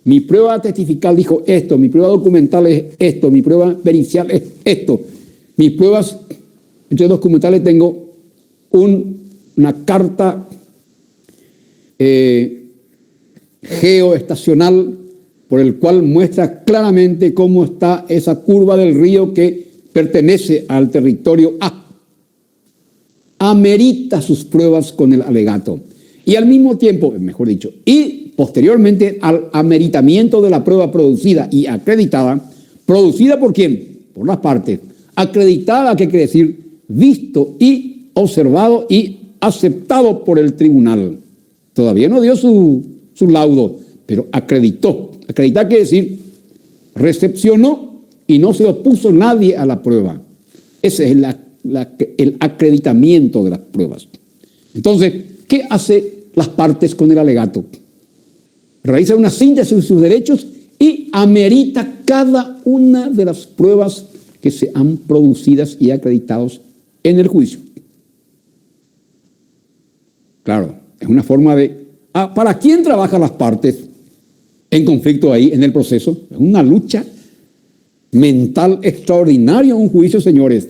Mi prueba testifical dijo esto, mi prueba documental es esto, mi prueba pericial es esto. Mis pruebas entre documentales tengo una carta geoestacional por el cual muestra claramente cómo está esa curva del río que pertenece al territorio A. Amerita sus pruebas con el alegato. Y al mismo tiempo, mejor dicho, y posteriormente al ameritamiento de la prueba producida y acreditada, ¿producida por quién? Por las partes. Acreditada, ¿qué quiere decir? Visto y observado y aceptado por el tribunal. Todavía no dio su laudo, pero acreditó. Acreditar quiere decir recepcionó y no se opuso nadie a la prueba. Ese es el acreditamiento de las pruebas. Entonces, ¿qué hace las partes con el alegato? Realiza una síntesis de sus derechos y amerita cada una de las pruebas que se han producidas y acreditados en el juicio. Claro, es una forma de... ¿Para quién trabajan las partes en conflicto ahí, en el proceso? Es una lucha mental extraordinaria, un juicio, señores.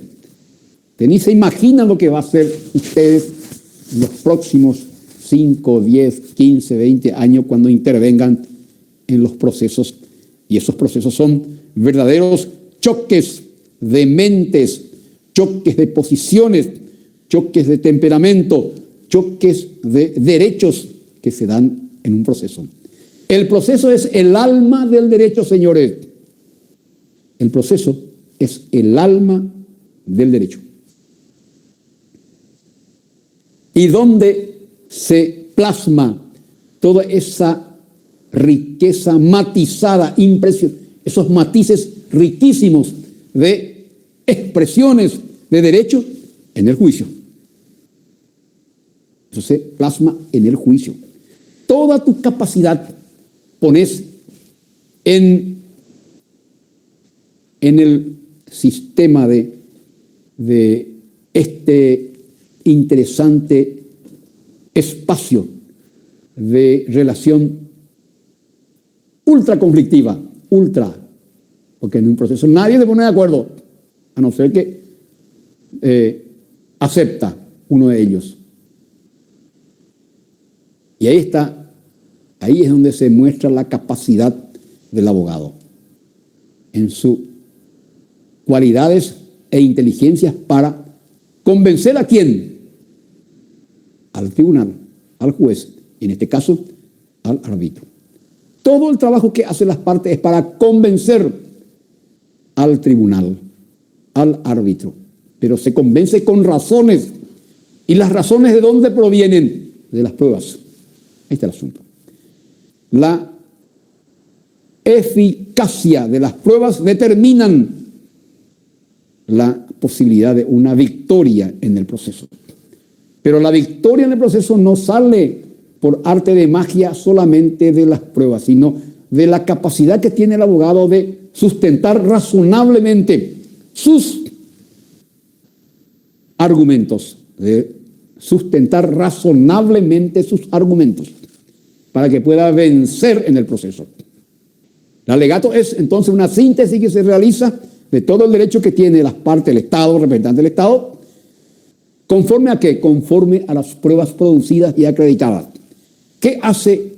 Ni se imaginan lo que va a hacer ustedes en los próximos 5, 10, 15, 20 años cuando intervengan en los procesos. Y esos procesos son verdaderos choques de mentes, choques de posiciones, choques de temperamento, choques de derechos que se dan en un proceso. El proceso es el alma del derecho, señores. El proceso es el alma del derecho. Y donde se plasma toda esa riqueza matizada, esos matices riquísimos de expresiones de derecho en el juicio. Eso se plasma en el juicio. Toda tu capacidad pones en el sistema de este interesante espacio de relación ultra conflictiva, porque en un proceso nadie se pone de acuerdo, a no ser que acepta uno de ellos. Y ahí es donde se muestra la capacidad del abogado, en sus cualidades e inteligencias para convencer a quién, al tribunal, al juez, y en este caso, al árbitro. Todo el trabajo que hacen las partes es para convencer al tribunal, al árbitro, pero se convence con razones. ¿Y las razones de dónde provienen? De las pruebas. Ahí está el asunto. La eficacia de las pruebas determinan la posibilidad de una victoria en el proceso. Pero la victoria en el proceso no sale por arte de magia solamente de las pruebas, sino de la capacidad que tiene el abogado de sustentar razonablemente sus argumentos, de sustentar razonablemente sus argumentos para que pueda vencer en el proceso. El alegato es entonces una síntesis que se realiza de todo el derecho que tiene las partes del Estado, representante del Estado, ¿conforme a qué? Conforme a las pruebas producidas y acreditadas. ¿Qué hace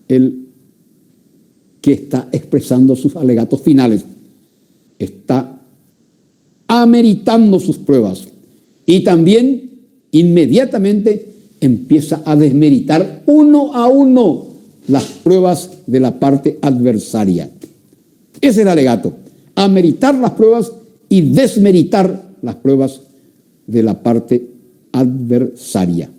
el que está expresando sus alegatos finales? Está ameritando sus pruebas y también inmediatamente empieza a desmeritar uno a uno las pruebas de la parte adversaria. Ese es el alegato, ameritar las pruebas y desmeritar las pruebas de la parte adversaria.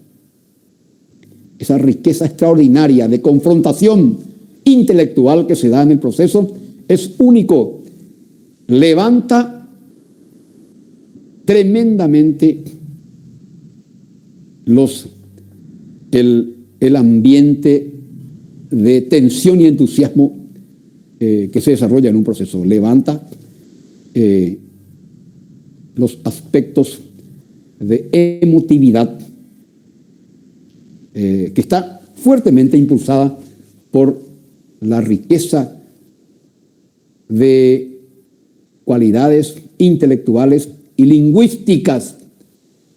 Esa riqueza extraordinaria de confrontación intelectual que se da en el proceso es único. Levanta tremendamente el ambiente de tensión y entusiasmo que se desarrolla en un proceso. Levanta los aspectos de emotividad que está fuertemente impulsada por la riqueza de cualidades intelectuales y lingüísticas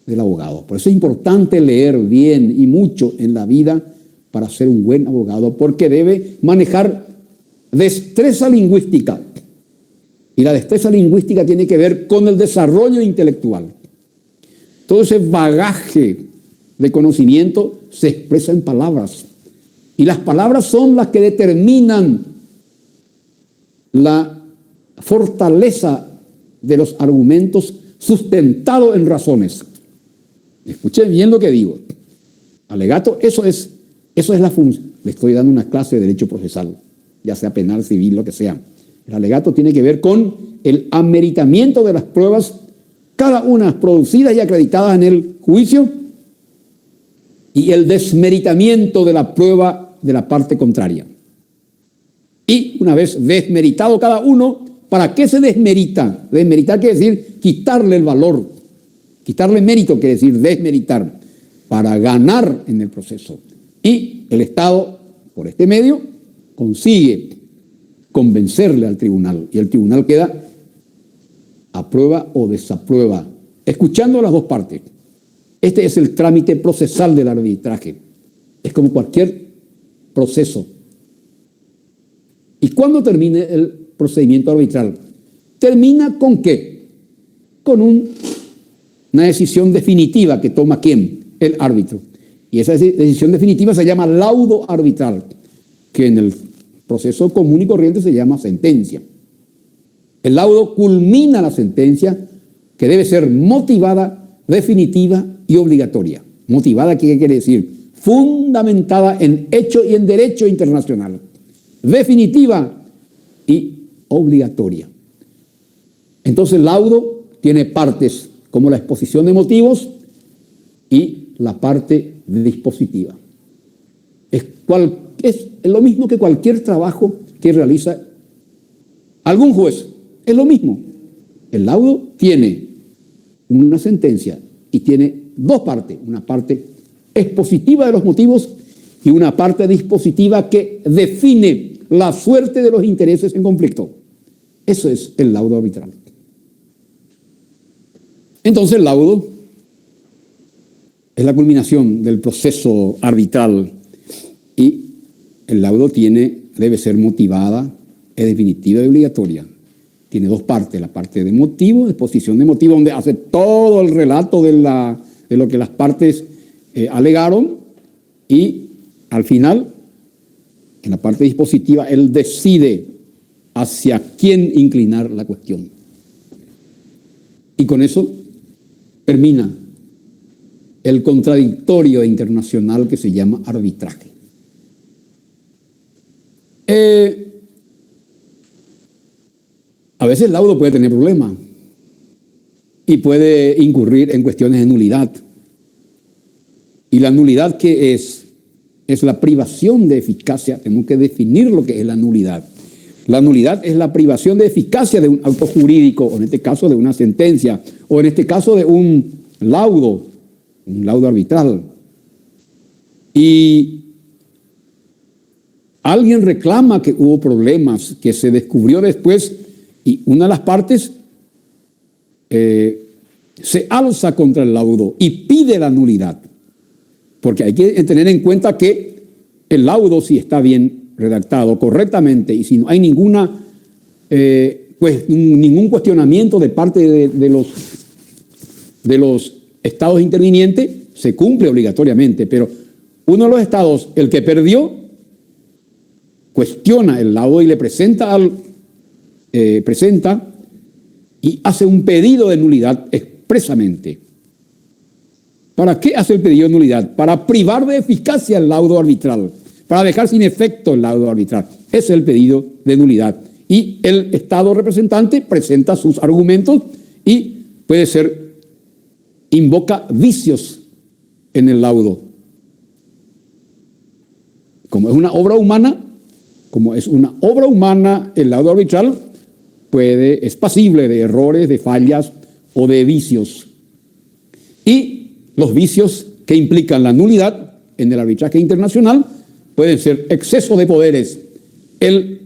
del abogado. Por eso es importante leer bien y mucho en la vida para ser un buen abogado, porque debe manejar destreza lingüística. Y la destreza lingüística tiene que ver con el desarrollo intelectual. Todo ese bagaje de conocimiento se expresa en palabras. Y las palabras son las que determinan la fortaleza de los argumentos sustentados en razones. Escuchen bien lo que digo. Alegato, eso es la función. Le estoy dando una clase de derecho procesal, ya sea penal, civil, lo que sea. El alegato tiene que ver con el ameritamiento de las pruebas, cada una producidas y acreditadas en el juicio, y el desmeritamiento de la prueba de la parte contraria. Y una vez desmeritado cada uno, ¿para qué se desmerita? Desmeritar quiere decir quitarle el valor, quitarle mérito quiere decir desmeritar, para ganar en el proceso. Y el Estado, por este medio, consigue convencerle al tribunal, y el tribunal queda aprueba o desaprueba, escuchando las dos partes. Este es el trámite procesal del arbitraje. Es como cualquier proceso. ¿Y cuándo termina el procedimiento arbitral? ¿Termina con qué? Con una decisión definitiva que toma ¿quién? El árbitro. Y esa decisión definitiva se llama laudo arbitral, que en el proceso común y corriente se llama sentencia. El laudo culmina la sentencia, que debe ser motivada, definitiva y obligatoria. Motivada, ¿qué quiere decir? Fundamentada en hecho y en derecho internacional. Definitiva y obligatoria. Entonces el laudo tiene partes como la exposición de motivos y la parte dispositiva. Es lo mismo que cualquier trabajo que realiza algún juez. Es lo mismo. El laudo tiene una sentencia y tiene dos partes. Una parte expositiva de los motivos y una parte dispositiva que define la suerte de los intereses en conflicto. Eso es el laudo arbitral. Entonces el laudo es la culminación del proceso arbitral y el laudo debe ser motivada, es definitiva y obligatoria. Tiene dos partes, la parte de motivo, exposición de motivo, donde hace todo el relato de lo que las partes alegaron, y al final, en la parte dispositiva, él decide hacia quién inclinar la cuestión. Y con eso termina el contradictorio internacional que se llama arbitraje. A veces el laudo puede tener problemas y puede incurrir en cuestiones de nulidad. Y la nulidad, ¿qué es? Es la privación de eficacia. Tenemos que definir lo que es la nulidad. La nulidad es la privación de eficacia de un acto jurídico, o en este caso de una sentencia, o en este caso de un laudo arbitral. Y alguien reclama que hubo problemas, que se descubrió después, y una de las partes se alza contra el laudo y pide la nulidad. Porque hay que tener en cuenta que el laudo, si está bien redactado correctamente y si no hay ningún cuestionamiento de parte de los estados intervinientes, se cumple obligatoriamente. Pero uno de los estados, el que perdió, cuestiona el laudo y le presenta y hace un pedido de nulidad expresamente. ¿Para qué hace el pedido de nulidad? Para privar de eficacia el laudo arbitral, para dejar sin efecto el laudo arbitral. Ese es el pedido de nulidad. Y el estado representante presenta sus argumentos y invoca vicios en el laudo. Como es una obra humana, el laudo arbitral es pasible de errores, de fallas o de vicios. Y los vicios que implican la nulidad en el arbitraje internacional pueden ser exceso de poderes. El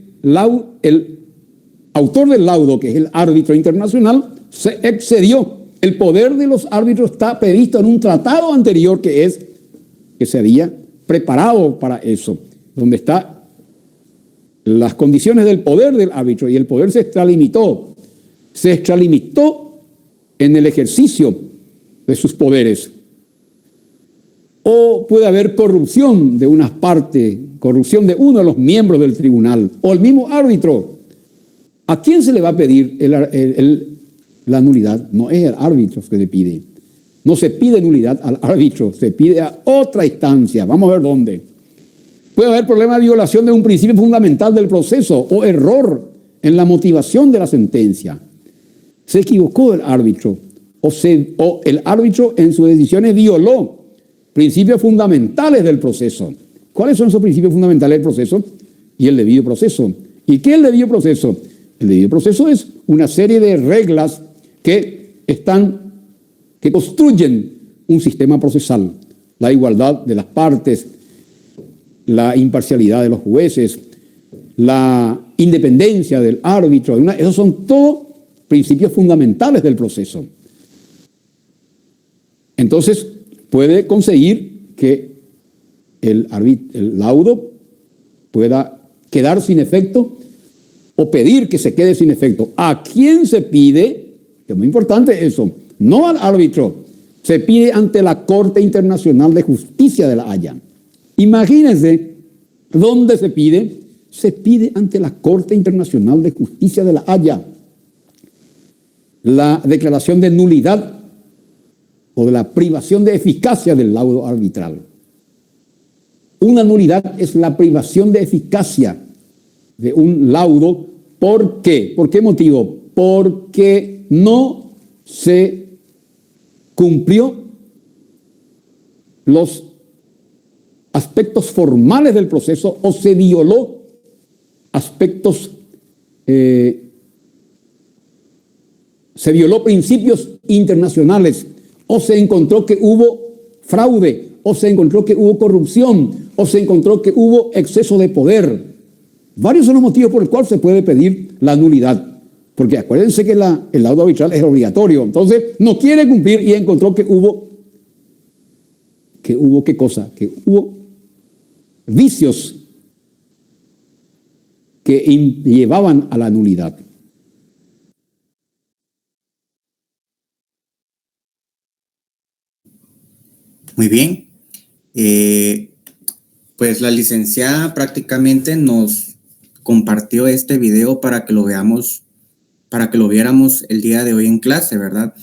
autor del laudo, que es el árbitro internacional, se excedió. El poder de los árbitros está previsto en un tratado anterior que se había preparado para eso, donde están las condiciones del poder del árbitro, y el poder se extralimitó. Se extralimitó en el ejercicio de sus poderes. O puede haber corrupción de una parte, corrupción de uno de los miembros del tribunal, o el mismo árbitro. ¿A quién se le va a pedir la nulidad? No es al árbitro que se pide. No se pide nulidad al árbitro, se pide a otra instancia. Vamos a ver dónde. Puede haber problema de violación de un principio fundamental del proceso o error en la motivación de la sentencia. Se equivocó el árbitro o el árbitro en sus decisiones violó principios fundamentales del proceso. ¿Cuáles son esos principios fundamentales del proceso? Y el debido proceso. ¿Y qué es el debido proceso? El debido proceso es una serie de reglas que construyen un sistema procesal. La igualdad de las partes, la imparcialidad de los jueces, la independencia del árbitro. Esos son todos principios fundamentales del proceso. Entonces, puede conseguir que el laudo pueda quedar sin efecto o pedir que se quede sin efecto. ¿A quién se pide? Que es muy importante eso. No al árbitro. Se pide ante la Corte Internacional de Justicia de La Haya. Imagínense dónde se pide. Se pide ante la Corte Internacional de Justicia de La Haya. La declaración de nulidad o de la privación de eficacia del laudo arbitral. Una nulidad es la privación de eficacia de un laudo. ¿Por qué? ¿Por qué motivo? Porque no se cumplió los aspectos formales del proceso o se violó aspectos, se violó principios internacionales, o se encontró que hubo fraude, o se encontró que hubo corrupción, o se encontró que hubo exceso de poder. Varios son los motivos por los cuales se puede pedir la nulidad. Porque acuérdense que el laudo arbitral es obligatorio. Entonces, no quiere cumplir y encontró que hubo ¿qué cosa? Que hubo vicios que llevaban a la nulidad. Muy bien. Pues la licenciada prácticamente nos compartió este video para que lo veamos, para que lo viéramos el día de hoy en clase, ¿verdad?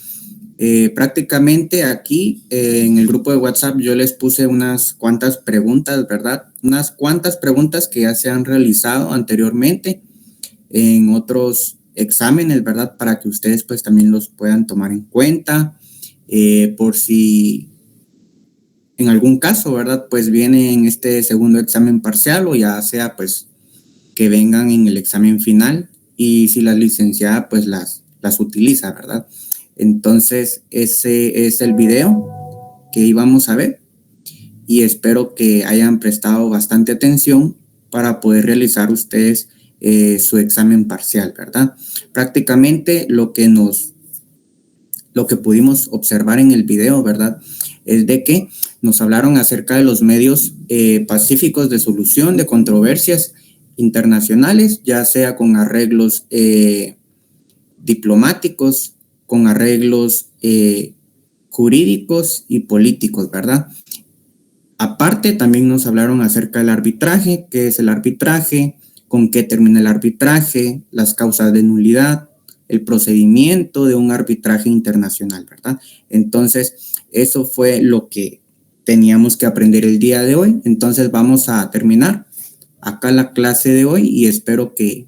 Prácticamente aquí en el grupo de WhatsApp yo les puse unas cuantas preguntas, ¿verdad? Unas cuantas preguntas que ya se han realizado anteriormente en otros exámenes, ¿verdad? Para que ustedes pues también los puedan tomar en cuenta, por si en algún caso, ¿verdad? Pues viene en este segundo examen parcial o ya sea pues que vengan en el examen final y si la licenciada pues las utiliza, ¿verdad? Entonces ese es el video que íbamos a ver y espero que hayan prestado bastante atención para poder realizar ustedes su examen parcial, ¿verdad? Prácticamente lo que pudimos observar en el video, ¿verdad? Es de que nos hablaron acerca de los medios pacíficos de solución de controversias internacionales, ya sea con arreglos diplomáticos, con arreglos jurídicos y políticos, ¿verdad? Aparte, también nos hablaron acerca del arbitraje, qué es el arbitraje, con qué termina el arbitraje, las causas de nulidad, el procedimiento de un arbitraje internacional, ¿verdad? Entonces, eso fue lo que teníamos que aprender el día de hoy. Entonces, vamos a terminar acá la clase de hoy y espero que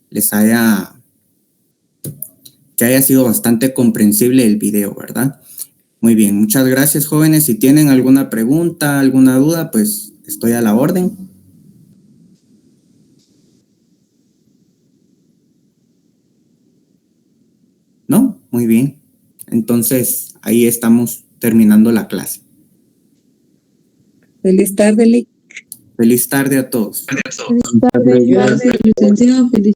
les haya sido bastante comprensible el video, ¿verdad? Muy bien, muchas gracias, jóvenes. Si tienen alguna pregunta, alguna duda, pues estoy a la orden. ¿No? Muy bien. Entonces, ahí estamos terminando la clase. Feliz tarde, Lick. Feliz tarde a todos. Feliz tarde, licenciado. Feliz